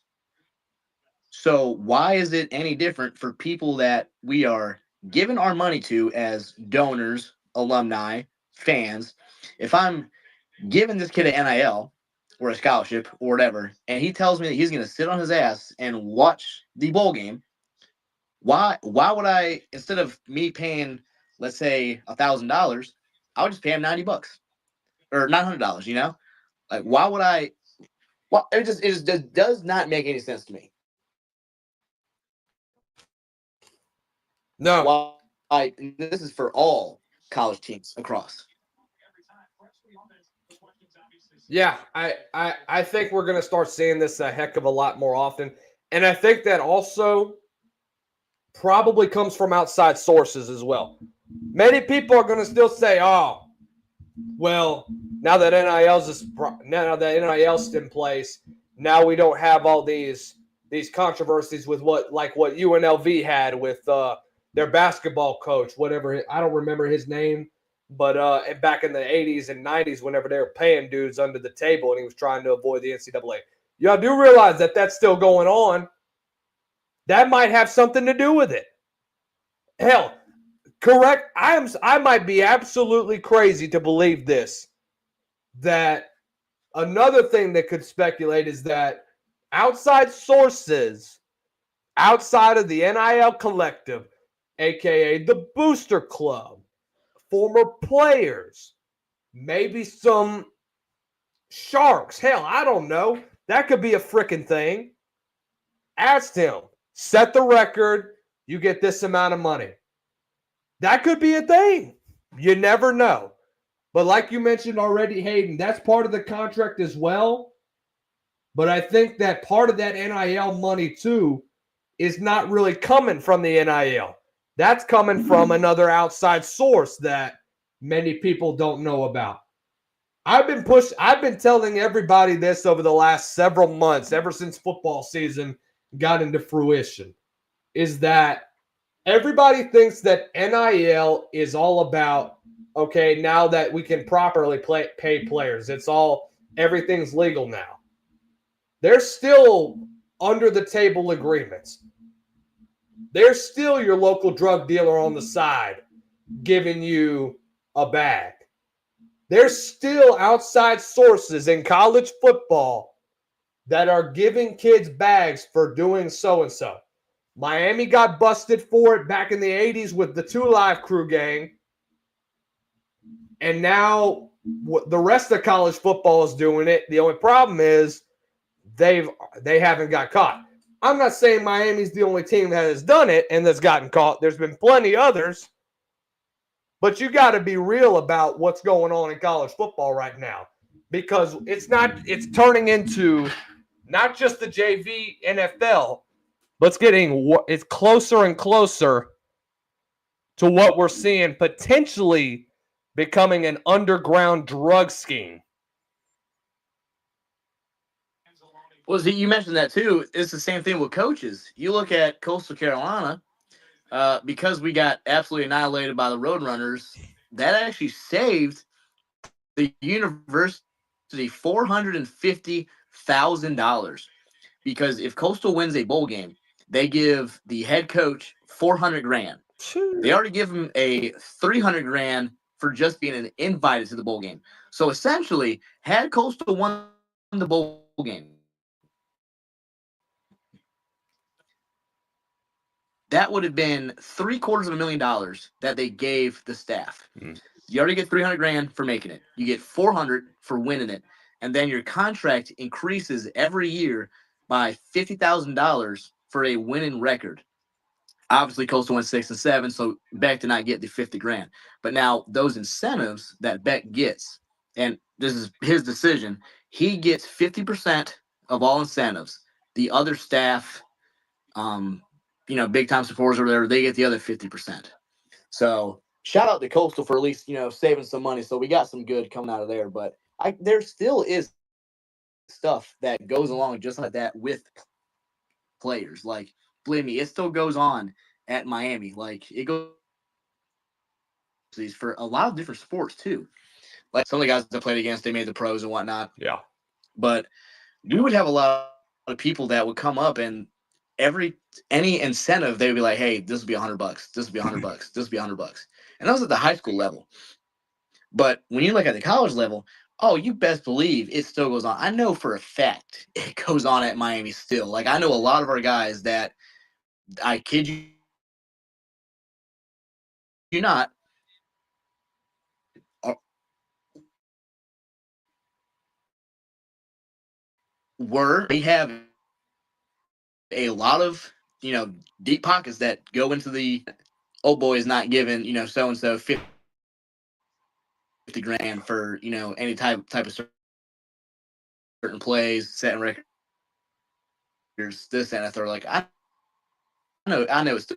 So why is it any different for people that we are giving our money to as donors, alumni, fans? If I'm giving this kid an NIL or a scholarship or whatever, and he tells me that he's going to sit on his ass and watch the bowl game, why would I, instead of me paying, let's say, $1,000, I would just pay him $90 or $900, Like, why would I? Well, it just does not make any sense to me. No. This is for all college teams across. Yeah, I think we're going to start seeing this a heck of a lot more often. And I think that also probably comes from outside sources as well. Many people are going to still say, oh, well, now that NIL's in place, now we don't have all these controversies with what UNLV had with their basketball coach, whatever. I don't remember his name, but back in the 80s and 90s, whenever they were paying dudes under the table and he was trying to avoid the NCAA. Y'all do realize that that's still going on. That might have something to do with it. Hell, correct. I might be absolutely crazy to believe this. That another thing that could speculate is that outside sources, outside of the NIL collective, aka the Booster Club, former players, maybe some sharks. Hell, I don't know. That could be a freaking thing. Asked him, set the record, you get this amount of money. That could be a thing. You never know. But like you mentioned already, Hayden, that's part of the contract as well. But I think that part of that NIL money, too, is not really coming from the NIL. That's coming from another outside source that many people don't know about. I've been telling everybody this over the last several months, ever since football season got into fruition, is that everybody thinks that NIL is all about, okay, now that we can properly pay players, everything's legal now. There's still under the table agreements. There's still your local drug dealer on the side giving you a bag. There's still outside sources in college football that are giving kids bags for doing so-and-so. Miami got busted for it back in the 80s with the 2 Live Crew gang. And now The rest of college football is doing it. The only problem is they haven't got caught. I'm not saying Miami's the only team that has done it and that's gotten caught. There's been plenty others. But you got to be real about what's going on in college football right now, because it's turning into not just the JV NFL, but it's closer and closer to what we're seeing potentially becoming an underground drug scheme. Well, see, you mentioned that too. It's the same thing with coaches. You look at Coastal Carolina, because we got absolutely annihilated by the Roadrunners. That actually saved the university $450,000, because if Coastal wins a bowl game, they give the head coach $400,000. They already give him a $300,000 for just being invited to the bowl game. So essentially, had Coastal won the bowl game, that would have been $750,000 that they gave the staff. You already get $300,000 for making it. You get $400,000 for winning it, and then your contract increases every year by $50,000 for a winning record. Obviously, Coastal went 6 and 7, so Beck did not get the $50,000. But now those incentives that Beck gets, and this is his decision, he gets 50% of all incentives. The other staff, big time supporters or whatever, they get the other 50%. So shout out to Coastal for at least, saving some money. So we got some good coming out of there. But there still is stuff that goes along just like that with players. Like, believe me, it still goes on at Miami. Like, it goes for a lot of different sports too. Like some of the guys that played against, they made the pros and whatnot. Yeah. But we would have a lot of people that would come up, and any incentive, they'd be like, hey, this will be $100. This will be $100. This will be $100. And that was at the high school level. But when you look at the college level, oh, you best believe it still goes on. I know for a fact it goes on at Miami still. Like, I know a lot of our guys that, I kid you not, they have a lot of, deep pockets that go into the, oh boy is not giving, so-and-so $50,000 for, any type of certain plays, setting records, this and that. They're like, I know it's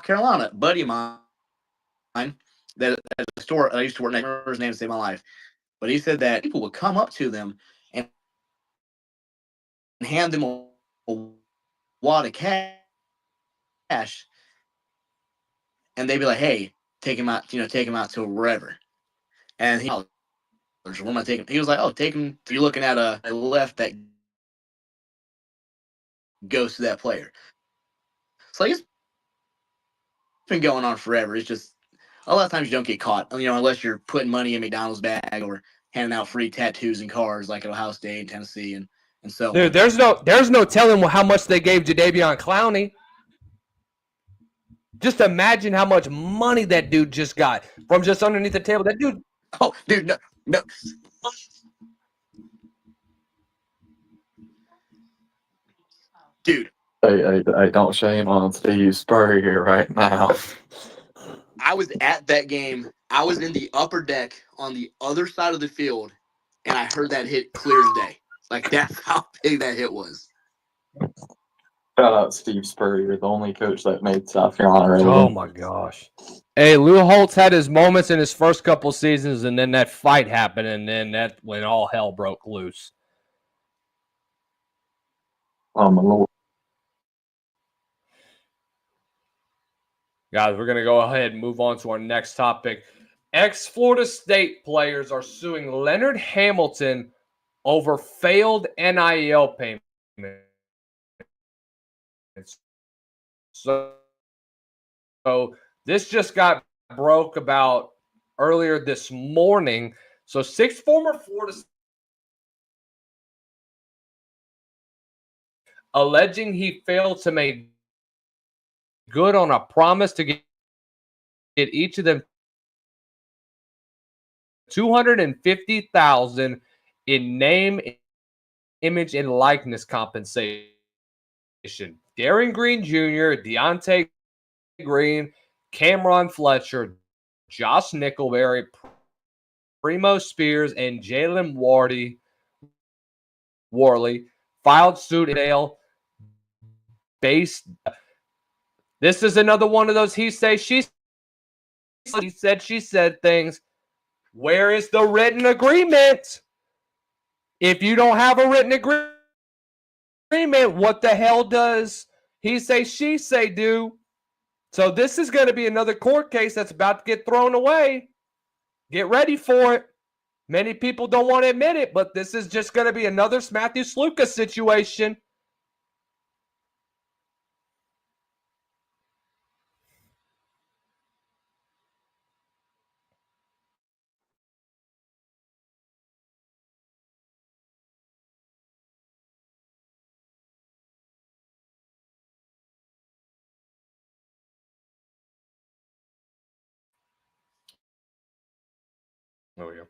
Carolina, buddy of mine that at a store I used to work next. I remember his name to save my life, but he said that people would come up to them and hand them a wad of cash, and they'd be like, "Hey, take him out, take him out to wherever." And what am I taking? He was like, "Oh, take him. You're looking at a left that goes to that player." So it's been going on forever. It's just a lot of times you don't get caught, unless you're putting money in McDonald's bag or handing out free tattoos and cars like at Ohio State and Tennessee and so on. Dude, there's no telling how much they gave Jadeveon Clowney. Just imagine how much money that dude just got from just underneath the table. That dude. Oh, dude, no. Dude. Hey, don't shame on Steve Spurrier right now. I was at that game. I was in the upper deck on the other side of the field, and I heard that hit clear as day. Like, that's how big that hit was. Shout out Steve Spurrier, the only coach that made South Carolina relevant. Oh my gosh. Hey, Lou Holtz had his moments in his first couple seasons, and then that fight happened, and then that when all hell broke loose. Oh my Lord. Guys, we're going to go ahead and move on to our next topic. Ex-Florida State players are suing Leonard Hamilton over failed NIL payments. So this just got broke about earlier this morning. So 6 former Florida State alleging he failed to make good on a promise to get each of them $250,000 in name, image, and likeness compensation. Darren Green Jr., Deontay Green, Cameron Fletcher, Josh Nickelberry, Primo Spears, and Jalen Worley filed suit in Dale based. This is another one of those he said, she said things. Where is the written agreement? If you don't have a written agreement, what the hell does he say, she say do? So this is going to be another court case that's about to get thrown away. Get ready for it. Many people don't want to admit it, but this is just going to be another Matthew Sluka situation. There we go.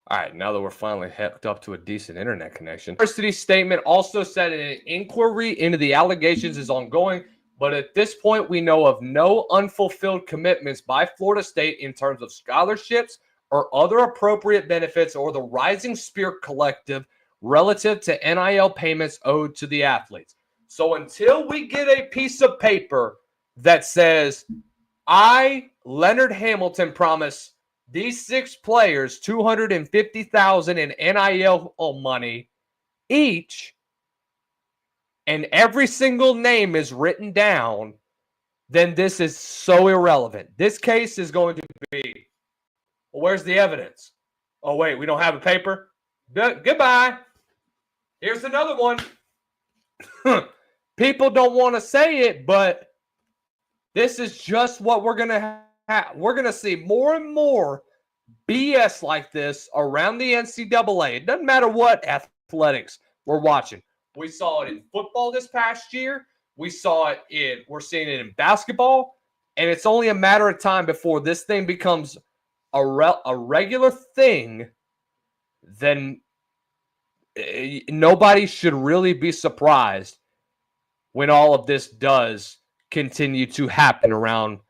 All right, now that we're finally hooked up to a decent internet connection. University's statement also said an inquiry into the allegations is ongoing, but at this point, we know of no unfulfilled commitments by Florida State in terms of scholarships or other appropriate benefits or the Rising Spirit Collective relative to NIL payments owed to the athletes. So until we get a piece of paper that says, I, Leonard Hamilton, promise these 6 players $250,000 in NIL money each, and every single name is written down, then this is so irrelevant. This case is going to be, well, where's the evidence? Oh, wait, we don't have a paper? Goodbye. Here's another one. People don't want to say it, but this is just what we're going to have. We're going to see more and more BS like this around the NCAA. It doesn't matter what athletics we're watching. We saw it in football this past year. We're seeing it in basketball. And it's only a matter of time before this thing becomes a regular thing. Then nobody should really be surprised when all of this does continue to happen around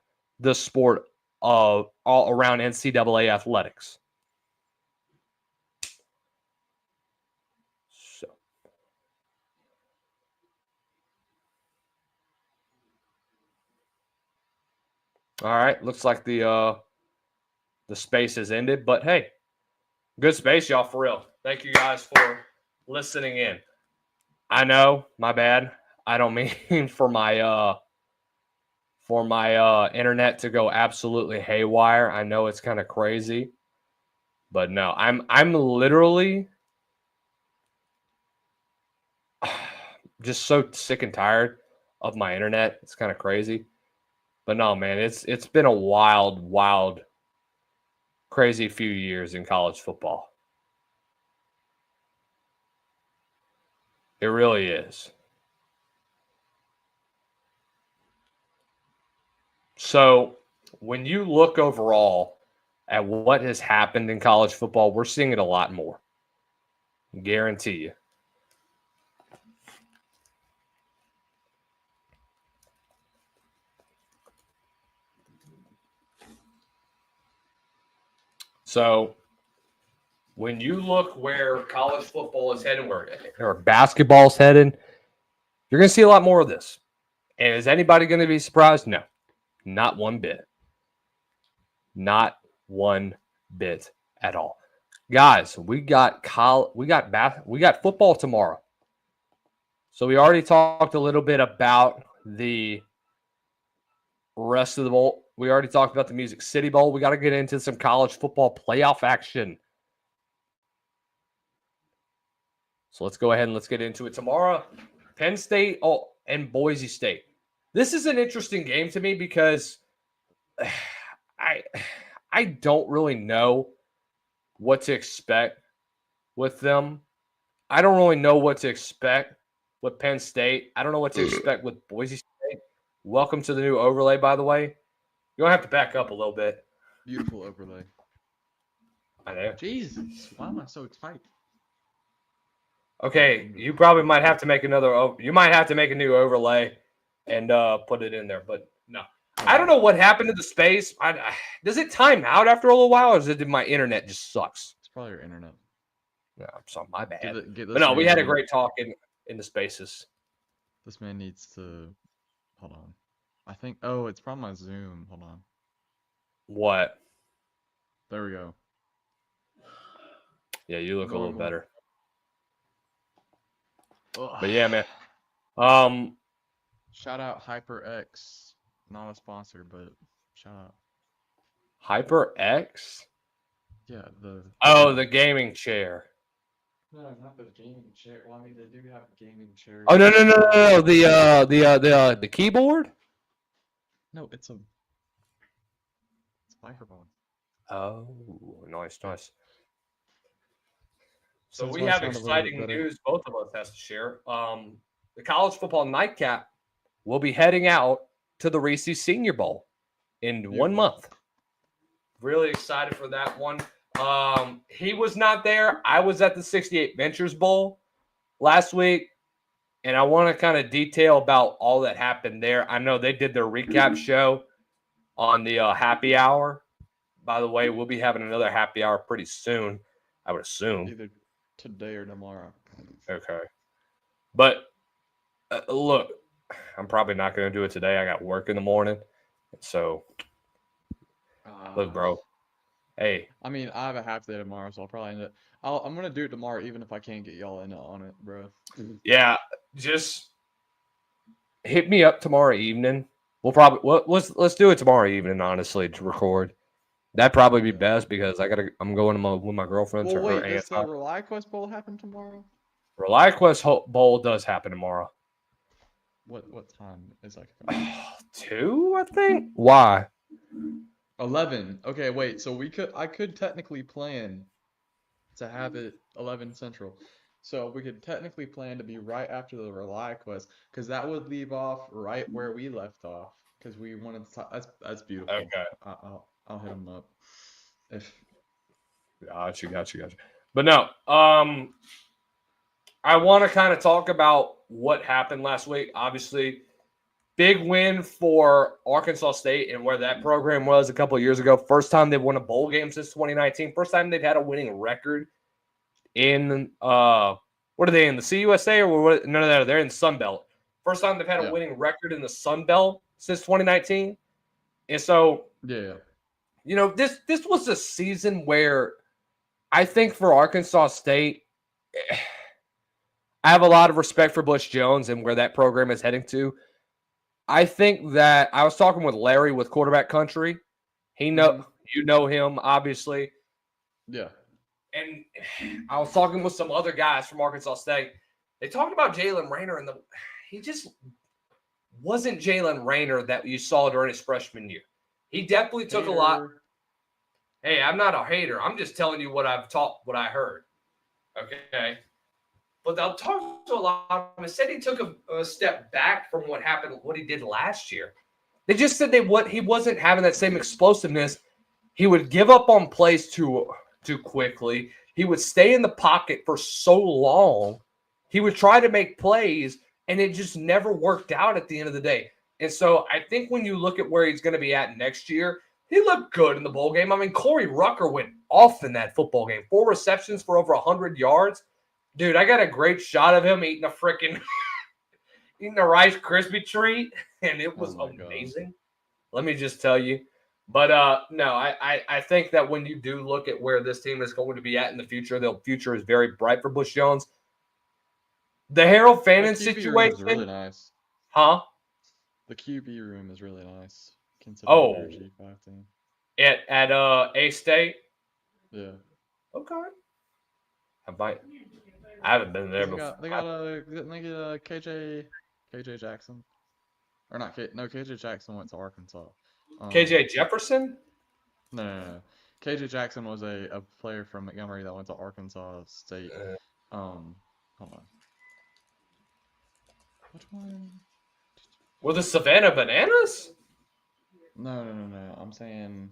the sport of all around NCAA athletics. So, all right, looks like the space has ended, but hey, good space, y'all, for real. Thank you guys for listening in. I know, my bad. I don't mean for my internet to go absolutely haywire. I know it's kind of crazy, but no, I'm literally just so sick and tired of my internet. It's kind of crazy, but no, man, it's been a wild, crazy few years in college football. It really is. So when you look overall at what has happened in college football, we're seeing it a lot more. Guarantee you. So when you look where college football is heading, where basketball is headed, you're going to see a lot more of this. And is anybody going to be surprised? No, not one bit. Not one bit at all. Guys, we got football tomorrow. So we already talked a little bit about the rest of the bowl. We already talked about the Music City Bowl. We got to get into some college football playoff action. So let's go ahead and let's get into it tomorrow. Penn State and Boise State. This is an interesting game to me because I don't really know what to expect with them. I don't really know what to expect with Penn State. I don't know what to expect with Boise State. Welcome to the new overlay, by the way. You're going to have to back up a little bit. Beautiful overlay. I know. Jesus, why am I so excited? Okay, you probably might have to make you might have to make a new overlay and put it in there. But no, I don't know what happened to the space. Does it time out after a little while, or is it my internet just sucks? It's probably your internet. Yeah, so my bad. Get But this no, we had a man- great talk in the spaces. This man needs to. Hold on. I think. Oh, it's from my Zoom. Hold on. What? There we go. Yeah, you look a little Normal. better. Ugh. But yeah, man. Shout out HyperX. Not a sponsor, but shout out. HyperX? Yeah, the gaming chair. No, not the gaming chair. Well, I mean, they do have gaming chairs. Oh no. The keyboard? No, it's a microphone. Oh, nice. So Since we mine have sound a little exciting bit better. news both of us has to share. The college football nightcap will be heading out to the Reese's Senior Bowl in 1 Beautiful. month. Really excited for that one. He was not there. I was at the 68 Ventures Bowl last week, and I want to kind of detail about all that happened there. I know they did their recap show on the happy hour. By the way, we'll be having another happy hour pretty soon, I would assume. Either today or tomorrow. Okay. But look, I'm probably not going to do it today. I got work in the morning. So, look, bro. Hey. I mean, I have a half day tomorrow, so I'll probably end it. I'm gonna do it tomorrow, even if I can't get y'all in on it, bro. Yeah, just hit me up tomorrow evening. We'll probably let's do it tomorrow evening, honestly, to record. That'd probably be best because I'm going with my girlfriend to Well, her wait, does the aunt. ReliQuest Bowl happen tomorrow? ReliQuest Bowl does happen tomorrow. What time is that? 2, I think. Why? 11. Okay, wait. So I could technically plan to have it 11 Central. So we could technically plan to be right after the ReliQuest, because that would leave off right where we left off. Because we wanted to talk. That's beautiful. Okay. I'll hit them up. If Gotcha. But no, I want to kind of talk about what happened last week. Obviously, big win for Arkansas State and where that program was a couple of years ago. First time they've won a bowl game since 2019. First time they've had a winning record in what are they in the CUSA or what? No, they're in Sun Belt. First time they've had a winning record in the Sun Belt since 2019. And so, yeah. You know, this was a season where I think for Arkansas State, I have a lot of respect for Butch Jones and where that program is heading to. I think that I was talking with Larry with Quarterback Country. You know him, obviously. Yeah. And I was talking with some other guys from Arkansas State. They talked about Jalen Raynor, and he just wasn't Jalen Raynor that you saw during his freshman year. He definitely took a lot. Hey, I'm not a hater. I'm just telling you what what I heard. Okay. But they'll talk to a lot of them. They said he took a step back from what he did last year. They just said he wasn't having that same explosiveness. He would give up on plays too quickly. He would stay in the pocket for so long. He would try to make plays, and it just never worked out at the end of the day. And so I think when you look at where he's going to be at next year, he looked good in the bowl game. I mean, Corey Rucker went off in that football game. 4 receptions for over 100 yards. Dude, I got a great shot of him eating a Rice Krispie treat, and it was amazing. God. Let me just tell you. But no, I think that when you do look at where this team is going to be at in the future, the future is very bright for Butch Jones. The Harold Fannin situation is really nice. Huh? The QB room is really nice. Considering their G5 team. At A State? Yeah. Okay. I haven't been there before. They got KJ Jackson. Or not KJ Jackson went to Arkansas. KJ Jefferson? No. KJ Jackson was a player from Montgomery that went to Arkansas State. Hold on. Which one? Were the Savannah Bananas? No. I'm saying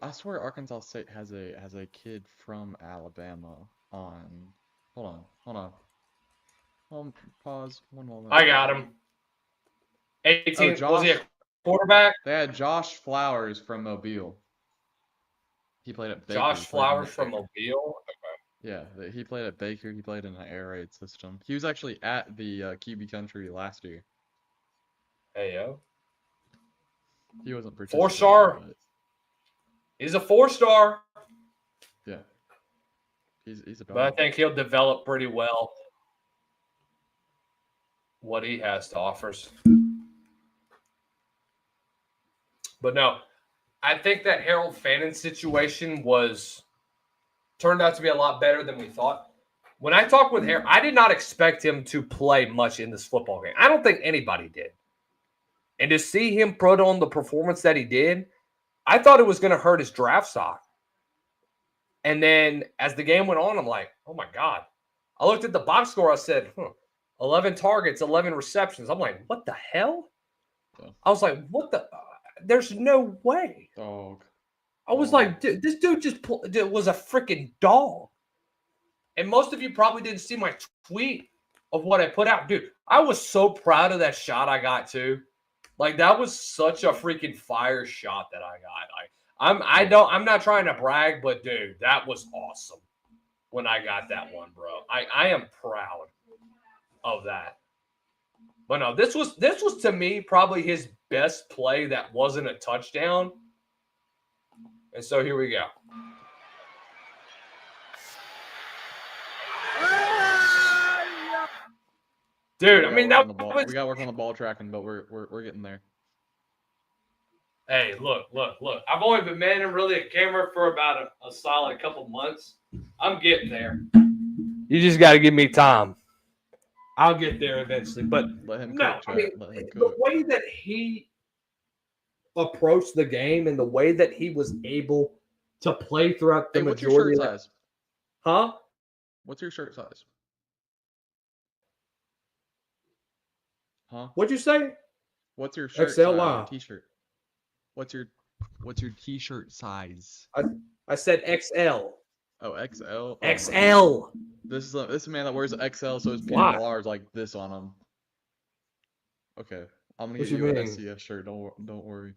I swear Arkansas State has a kid from Alabama on. Hold on. Pause. One moment. I got him. 18. Was he a Josh. quarterback? They had Josh Flowers from Mobile. He played at Baker. Josh Flowers from Mobile. Yeah, he played at Baker. He played in an air raid system. He was actually at the QB Country last year. Hey yo. He wasn't participating. 4-star. But He's a 4-star. yeah, he's a But I dog. think he'll develop pretty well what he has to offer. But no, I think that Harold Fannin situation turned out to be a lot better than we thought. When I talked with Harold, I did not expect him to play much in this football game. I don't think anybody did. And to see him put on the performance that he did, I thought it was going to hurt his draft stock. And then as the game went on, I'm like, oh my God. I looked at the box score. I said, 11 targets, 11 receptions. I'm like, what the hell? Yeah. I was like, what the? There's no way. Dog. I was like, dude, this dude was a freaking dog. And most of you probably didn't see my tweet of what I put out. Dude, I was so proud of that shot I got too. Like, that was such a freaking fire shot that I got. I'm not trying to brag, but dude, that was awesome when I got that one, bro. I am proud of that. But no, this was to me probably his best play that wasn't a touchdown. And so here we go. Dude, I mean, we got to work on the ball tracking, but we're getting there. Hey, look. I've only been manning really a camera for about a solid couple months. I'm getting there. You just got to give me time. I'll get there eventually. But let him no, cook, I mean, let him the cook. way that he approached the game and the way that he was able to play throughout the What's majority your shirt size? Huh? What's your shirt size? Huh? What'd you say? What's your shirt XL size? line. T-shirt. What's your T-shirt size? I said XL. Oh, XL. Oh, XL. This is a man that wears XL, so his Why? pants are like this on him. Okay, I'm gonna What get you you an mean? SCS shirt. Don't worry.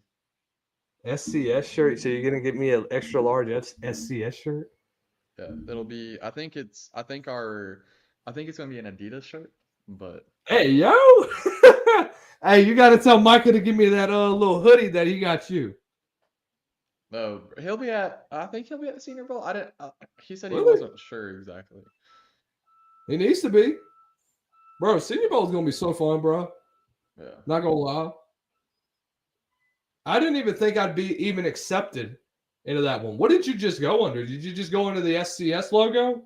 SCS shirt. So you're gonna get me an extra large SCS shirt? Yeah, it'll be. I think it's gonna be an Adidas shirt, but Hey yo. Hey, you gotta tell Micah to give me that little hoodie that he got you. no, he'll be at. I think he'll be at the Senior Bowl. I didn't. He said he Really? wasn't sure exactly. He needs to be. Bro, Senior Bowl is gonna be so fun, bro. Yeah. Not gonna lie. I didn't even think I'd be even accepted into that one. What did you just go under? Did you just go under the SCS logo?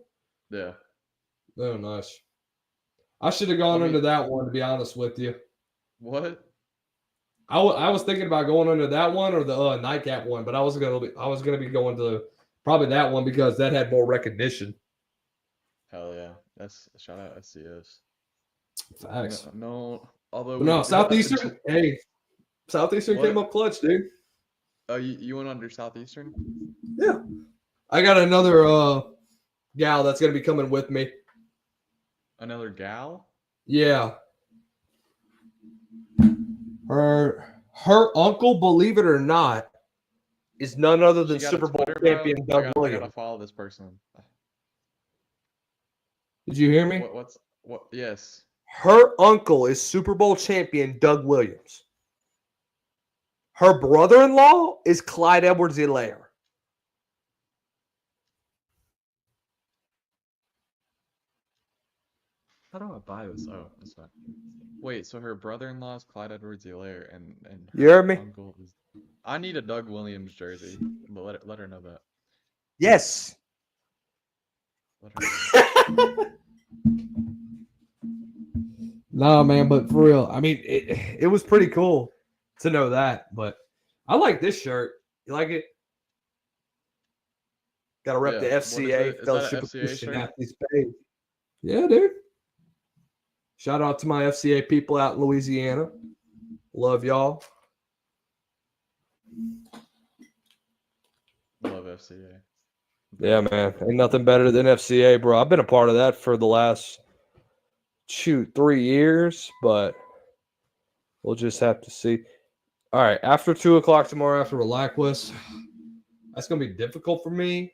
Yeah. Oh, nice. I should have gone under that one, to be honest with you. What? I was thinking about going under that one or the Nightcap one, but I was gonna be going to probably that one because that had more recognition. Hell yeah. That's shout out SCS. Facts. No, although But no, Southeastern. Hey, Southeastern What? came up clutch, dude. Oh, you went under Southeastern? Yeah. I got another gal that's gonna be coming with me. Another gal? Yeah. Her uncle, believe it or not, is none other than She got a Super Bowl Twitter, bro? champion Doug I Williams. gotta follow this person. Did you hear me? What? Yes. Her uncle is Super Bowl champion Doug Williams. Her brother-in-law is Clyde Edwards-Helaire. How do I buy this? Oh, that's fine. Wait, so her brother-in-law is Clyde Edwards-Helaire, and You heard me? uncle is. I need a Doug Williams jersey, but let her know that. Yes. Let her know. Nah, man, but for real, I mean, it was pretty cool to know that. But I like this shirt. You like it? Got to rep the Yeah. What is FCA, it? Is that a Fellowship of FCA Christian shirt? Athletes page. Yeah, dude. Shout out to my FCA people out in Louisiana. Love y'all. Love FCA. Yeah, man. Ain't nothing better than FCA, bro. I've been a part of that for the last 3 years, but we'll just have to see. All right, after 2 o'clock tomorrow, after Relaquis, that's gonna be difficult for me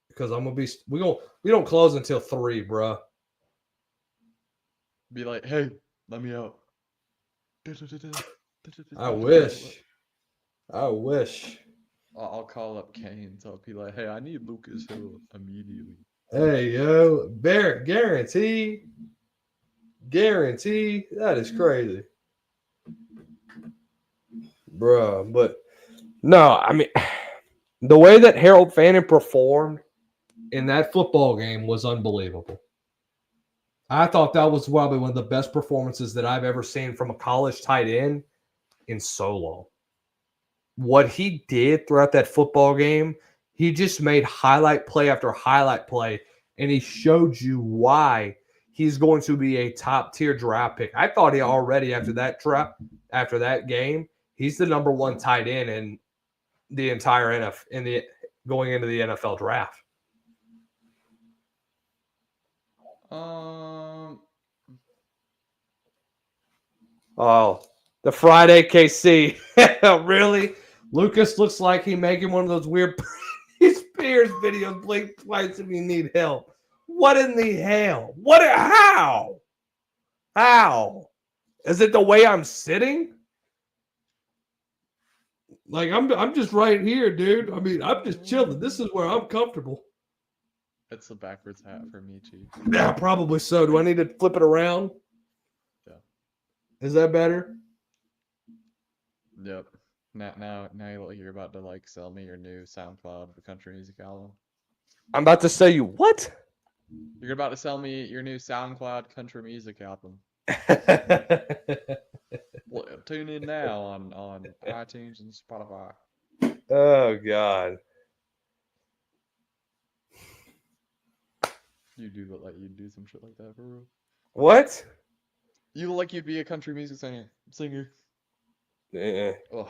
because I'm gonna be. We don't close until 3, bro. Be like, hey, let me out. I wish. I wish. I'll call up Kane. So I'll be like, hey, I need Lucas Hill immediately. Hey, yo, Barrett, guarantee. That is crazy, bro. But no, I mean, the way that Harold Fannin performed in that football game was unbelievable. I thought that was probably one of the best performances that I've ever seen from a college tight end in so long. What he did throughout that football game, he just made highlight play after highlight play, and he showed you why he's going to be a top tier draft pick. I thought he already after that game, he's the number 1 tight end in the entire NFL going into the NFL draft. Oh, the Friday KC. Really? Lucas looks like he making one of those weird Spears videos. Blink twice if you need help. What in the hell? How? How? Is it the way I'm sitting? Like I'm just right here, dude. I mean, I'm just chilling. This is where I'm comfortable. It's the backwards hat for me, Chief. Yeah, probably so. Do I need to flip it around? Yeah. Is that better? Yep. Now you're about to like sell me your new SoundCloud, the country music album. I'm about to say you what? You're about to sell me your new SoundCloud country music album. Well, tune in now on iTunes and Spotify. Oh God. You do look like you'd do some shit like that for real. What? You look like you'd be a country music singer. Yeah. Ugh.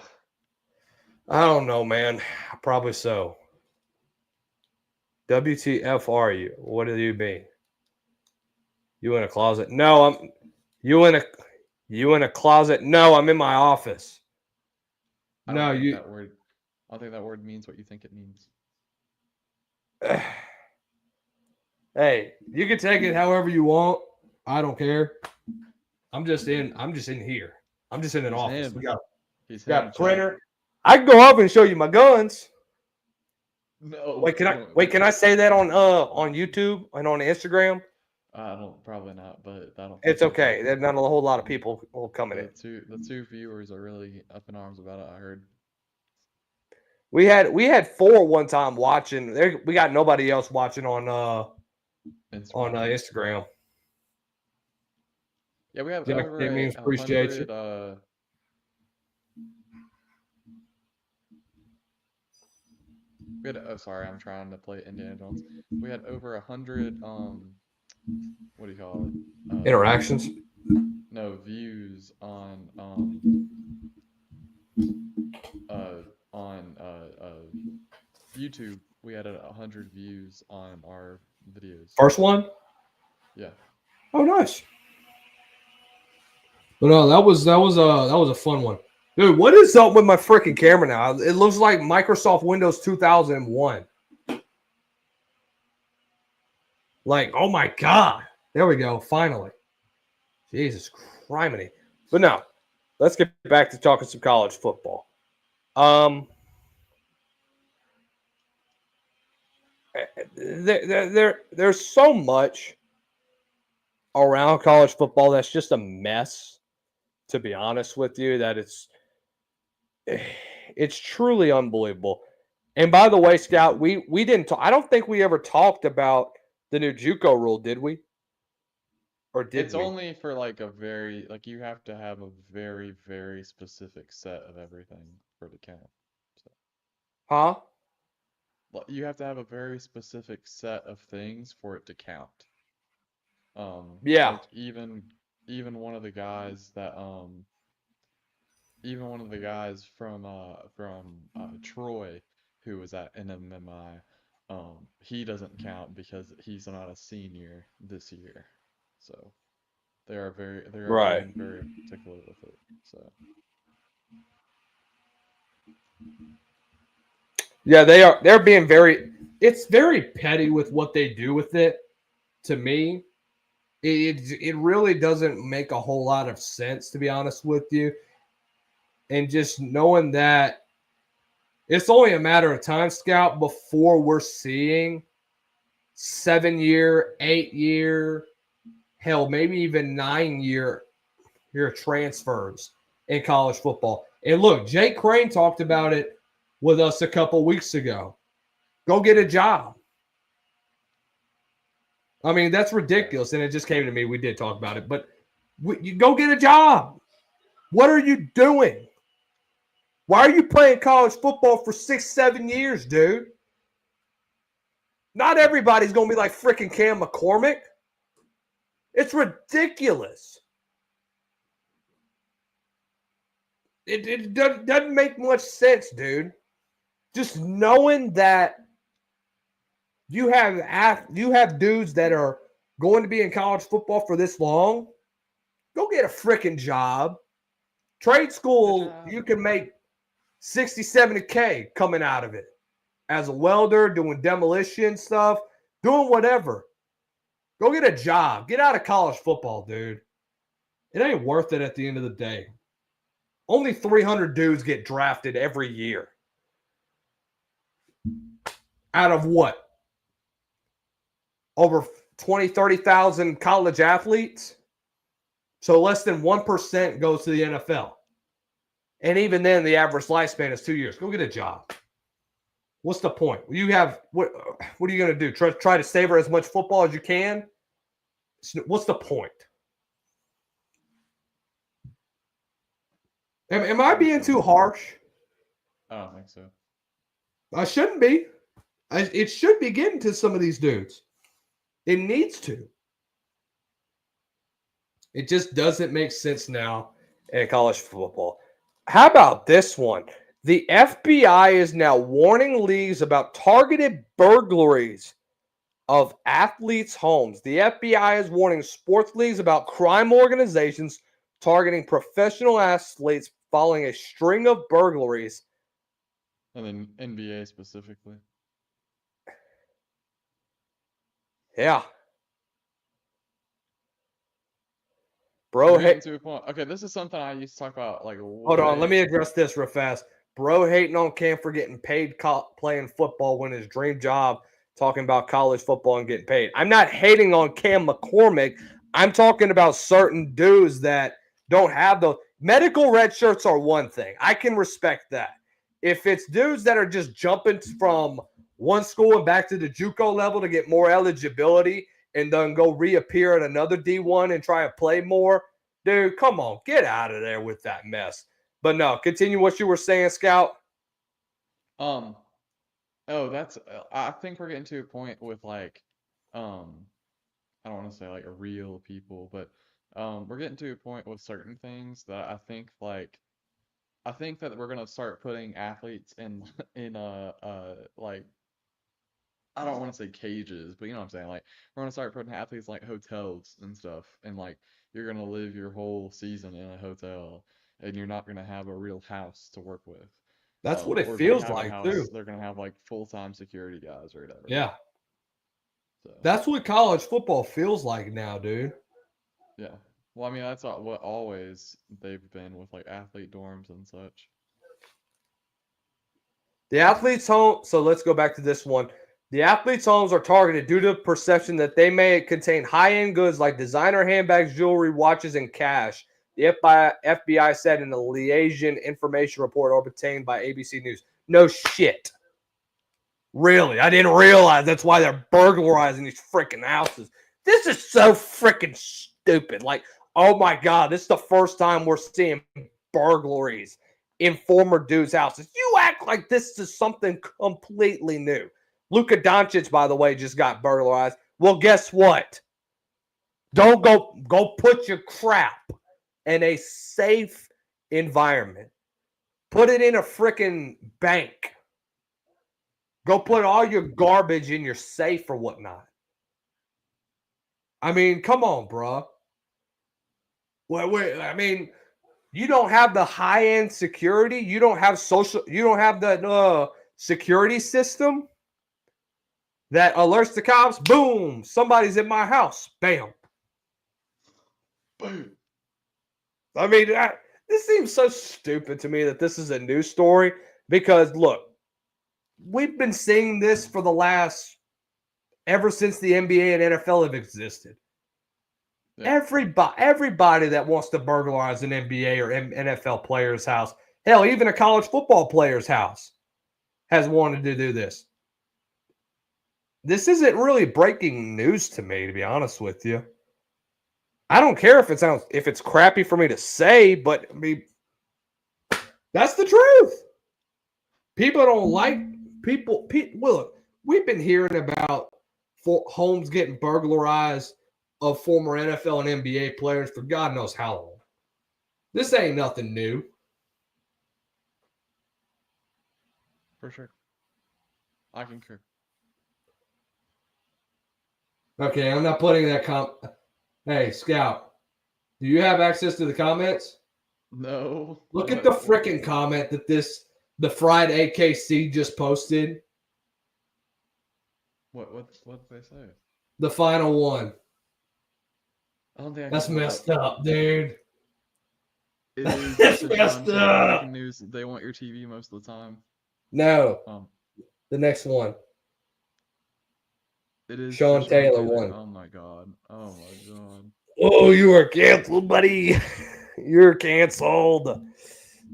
I don't know, man. Probably so. WTF are you? What do you mean? You in a closet? No, I'm. You in a closet? No, I'm in my office. I don't think that word means what you think it means. Hey, you can take it however you want. I don't care. I'm just in here. I'm just in an office. Him. We got He's a him, printer. I can go up and show you my guns. No. Wait, can I say that on YouTube and on Instagram? I don't, probably not, but I don't. It's okay. There's not a whole lot of people will come in. The two viewers are really up in arms about it. I heard. We had 4 one time watching. We got nobody else watching on Instagram. Yeah, we have Jack, over it means appreciate you. 100. We had. Oh, sorry, I'm trying to play Indiana Jones. We had over 100. What do you call it? Interactions. No, views on YouTube. We had 100 views on our videos. First one. Yeah. Oh, nice. But no, that was a fun one, dude. What is up with my freaking camera now? It looks like Microsoft Windows 2001. Like, oh my God. There we go. Finally. Jesus criminy. But now, let's get back to talking some college football. There's so much around college football that's just a mess, to be honest with you, that it's truly unbelievable. And by the way, Scout, we didn't talk, I don't think we ever talked about the new JUCO rule, did we? Or did It's we? only for like a very, like, you have to have a very, very specific set of everything for it to count. So, Huh? you have to have a very specific set of things for it to count. Yeah. Like even one of the guys that even one of the guys from Troy who was at NMMI, he doesn't count because he's not a senior this year. So they are Right. being very particular with it. So Yeah, they are. They're being very. It's very petty with what they do with it. To me, it really doesn't make a whole lot of sense, to be honest with you. And just knowing that it's only a matter of time, Scout, before we're seeing 7-year, 8-year, hell, maybe even 9-year transfers in college football. And look, Jake Crane talked about it with us a couple weeks ago. Go get a job. I mean, that's ridiculous. And it just came to me. We did talk about it. But you go get a job. What are you doing? Why are you playing college football for 6-7 years, dude? Not everybody's going to be like freaking Cam McCormick. It's ridiculous. It doesn't make much sense, dude. Just knowing that you have dudes that are going to be in college football for this long, go get a freaking job. Trade school, you can make 60, 70K coming out of it as a welder, doing demolition stuff, doing whatever. Go get a job. Get out of college football, dude. It ain't worth it at the end of the day. Only 300 dudes get drafted every year. Out of what? Over 20, 30,000 college athletes? So less than 1% goes to the NFL. And even then, the average lifespan is 2 years. Go get a job. What's the point? What are you going to do? Try to savor as much football as you can? What's the point? Am I being too harsh? I don't think so. I shouldn't be. It should be getting to some of these dudes. It needs to. It just doesn't make sense now in college football. How about this one? The FBI is now warning leagues about targeted burglaries of athletes' homes. The FBI is warning sports leagues about crime organizations targeting professional athletes following a string of burglaries. And then NBA specifically. Yeah. Bro, We're getting to a point. Okay, this is something I used to talk about. Like, hold on, let me address this real fast. Bro hating on Cam for getting paid playing football when his dream job talking about college football and getting paid. I'm not hating on Cam McCormick. I'm talking about certain dudes that don't have the medical red shirts are one thing. I can respect that. If it's dudes that are just jumping from one school and back to the JUCO level to get more eligibility and then go reappear at another D1 and try to play more, dude, come on, get out of there with that mess. But no, continue what you were saying, Scout. That's. I think we're getting to a point with like, I don't want to say like real people, but we're getting to a point with certain things that I think that we're gonna start putting athletes in like, I don't want to say cages, but you know what I'm saying. Like, we're gonna start putting athletes like hotels and stuff, and like you're gonna live your whole season in a hotel, and you're not gonna have a real house to work with. That's what it Or if you feels have a like, house, too. they're gonna have like full-time security guys or whatever. Yeah. So That's what college football feels like now, dude. yeah. Well, I mean, that's what always they've been with like athlete dorms and such. The athletes' home. So let's go back to this one. The athletes' homes are targeted due to perception that they may contain high-end goods like designer handbags, jewelry, watches, and cash. The FBI said in a liaison information report obtained by ABC News. No shit. Really? I didn't realize that's why they're burglarizing these freaking houses. This is so freaking stupid. Like, oh my God, this is the first time we're seeing burglaries in former dudes' houses. You act like this is something completely new. Luka Doncic, by the way, just got burglarized. Well, guess what? Don't go put your crap in a safe environment. Put it in a freaking bank. Go put all your garbage in your safe or whatnot. I mean, come on, bro. Wait, I mean, you don't have the high-end security. You don't have the security system that alerts the cops. Boom, somebody's in my house. Bam. Boom. I mean, this seems so stupid to me that this is a news story because, look, we've been seeing this for ever since the NBA and NFL have existed. Yeah. Everybody that wants to burglarize an NBA or NFL player's house, hell, even a college football player's house, has wanted to do this. This isn't really breaking news to me, to be honest with you. I don't care if it's crappy for me to say, but I mean, that's the truth. People don't like people. Look, we've been hearing about homes getting burglarized of former NFL and NBA players for God knows how long. This ain't nothing new. For sure. I concur. Okay, I'm not putting that Hey, Scout, do you have access to the comments? No. Look at the freaking comment that the Fried AKC just posted. What did they say? The final one. I don't think I That's can pull it messed up, dude. It is That's just messed Sean up. breaking news. They want your TV most of the time. No, the next one. It is Sean the Taylor won. Oh my god. Oh my god. Oh, you are canceled, buddy. You're canceled.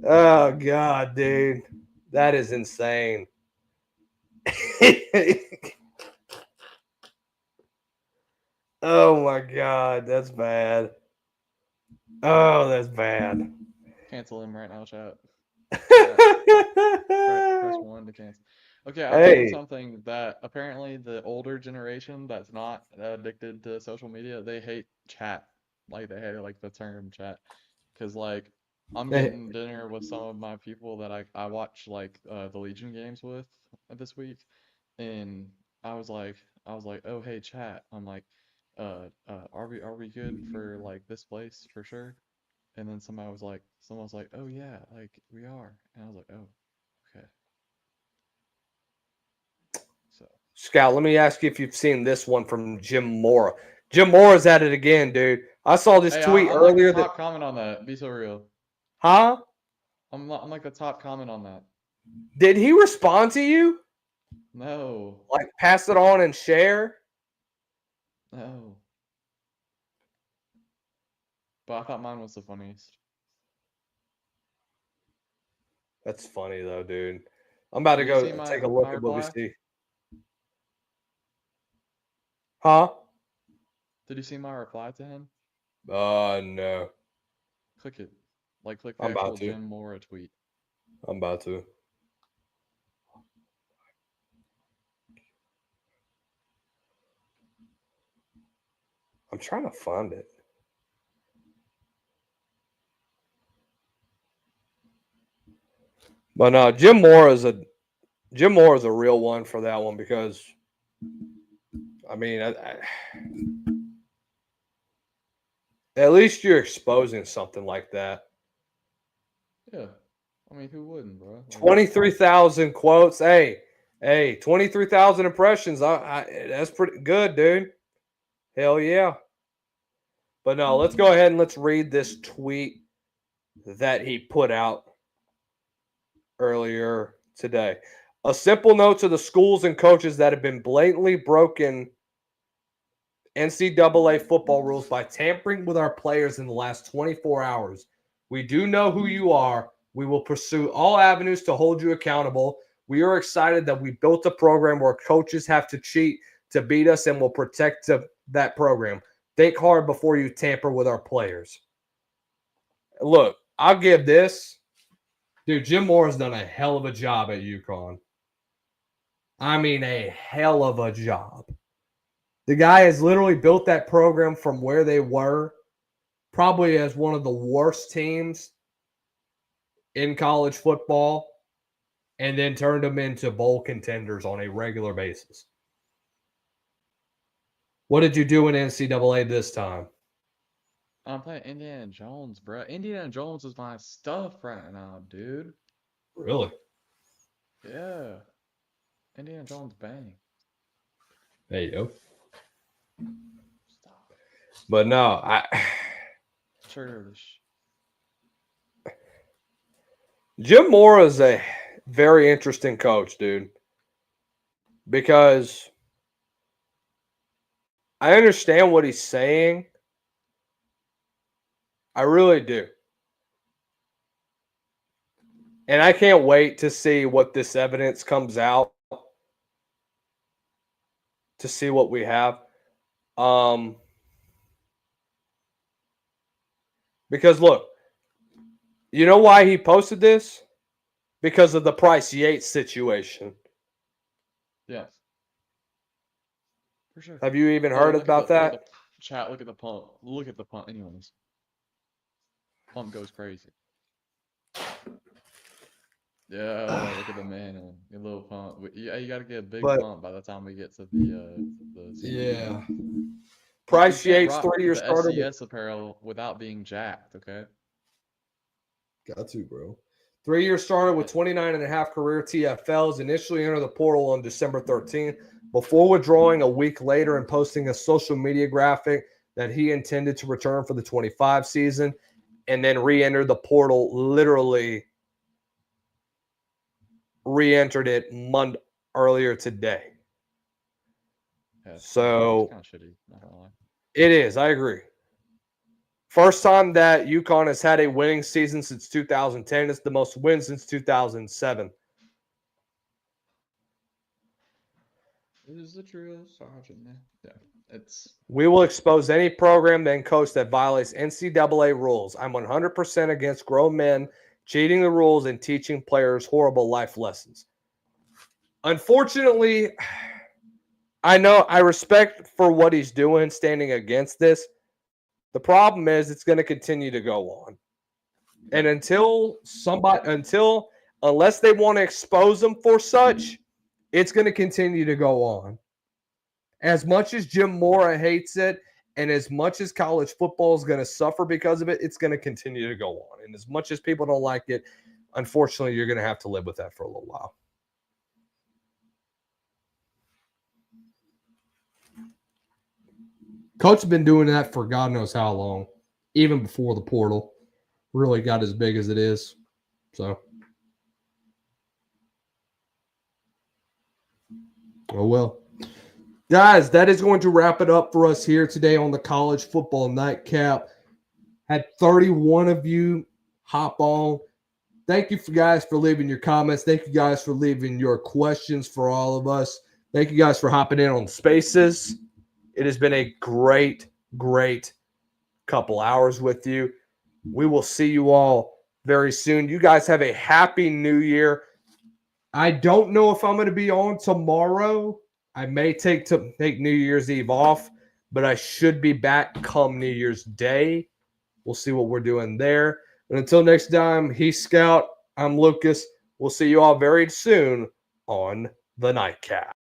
Oh, God, dude. That is insane. Oh, my God. That's bad. Oh, that's bad. Cancel him right now, chat. Press 1 to cancel. Okay, I Hey. found something that apparently the older generation that's not addicted to social media, they hate chat. Like they hate like the term chat. Cause like I'm Hey. getting dinner with some of my people that I watch like the Legion games with this week, and I was like, oh hey chat, I'm like, are we good for like this place for sure? And then someone was like, oh yeah, like we are, and I was like, oh, okay. So Scout, let me ask you if you've seen this one from Jim Mora. Jim Mora's at it again, dude. I saw this hey, tweet I'm like earlier the top comment on that. Be so real. Huh? I'm like the top comment on that. Did he respond to you? No, Like pass it on and share? no. But I thought mine was the funniest. That's funny though, dude. I'm about to Did you see go my take a look my at what we reply? see. Huh? Did you see my reply to him? No. Click it. Like click the I'm about actual to. Jim Mora tweet. I'm about to. I'm trying to find it. But no, Jim Moore is a real one for that one because I mean, at least you're exposing something like that. Yeah. I mean, who wouldn't, bro? Like, 23,000 quotes. Hey, 23,000 impressions. That's pretty good, dude. Hell yeah. But no, let's go ahead and let's read this tweet that he put out earlier today. A simple note to the schools and coaches that have been blatantly broken NCAA football rules by tampering with our players in the last 24 hours. We do know who you are. We will pursue all avenues to hold you accountable. We are excited that we built a program where coaches have to cheat to beat us and will protect that program. Think hard before you tamper with our players. Look, I'll give this. Dude, Jim Moore has done a hell of a job at UConn. I mean, a hell of a job. The guy has literally built that program from where they were, probably as one of the worst teams in college football, and then turned them into bowl contenders on a regular basis. What did you do in NCAA this time? I'm playing Indiana Jones, bro. Indiana Jones is my stuff right now, dude. Really? Yeah. Indiana Jones bang. There you go. Stop. But no, Churlish. Jim Mora is a very interesting coach, dude, because I understand what he's saying. I really do. And I can't wait to see what this evidence comes out, to see what we have. Because look, you know why he posted this? Because of the Price Yates situation. Yes. For sure. Have you even Oh, heard look at about the- look at that? the chat, look at the pump. Look at the pump. Anyways. Pump goes crazy. Yeah, look at the man and your little pump. Yeah, you gotta get a big But- pump by the time we get to the Yeah. You Price can't Yates, rock 3-year the starter. SCS apparel without being jacked, okay? Got to, bro. 3-year starter with 29 and a half career TFLs. Initially entered the portal on December 13th before withdrawing a week later and posting a social media graphic that he intended to return for the 25 season, and then re-entered the portal, literally re-entered it earlier today. Yeah, it's So kind of shitty, not gonna lie. it is. I agree. First time that UConn has had a winning season since 2010. It's the most wins since 2007. It is the true sergeant, man. Yeah, it's We will expose any program and coach that violates NCAA rules. I'm 100% against grown men cheating the rules and teaching players horrible life lessons. Unfortunately, I know I respect for what he's doing, standing against this. The problem is it's going to continue to go on. And unless they want to expose them for such, it's going to continue to go on. As much as Jim Mora hates it, and as much as college football is going to suffer because of it, it's going to continue to go on. And as much as people don't like it, unfortunately, you're going to have to live with that for a little while. Coach has been doing that for God knows how long, even before the portal really got as big as it is. So, oh well. Guys, that is going to wrap it up for us here today on the College Football Nightcap. Had 31 of you hop on. Thank you guys for leaving your comments. Thank you guys for leaving your questions for all of us. Thank you guys for hopping in on Spaces. It has been a great, great couple hours with you. We will see you all very soon. You guys have a happy new year. I don't know if I'm going to be on tomorrow. I may take New Year's Eve off, but I should be back come New Year's Day. We'll see what we're doing there. But until next time, he's Scout. I'm Lucas. We'll see you all very soon on the Nightcap.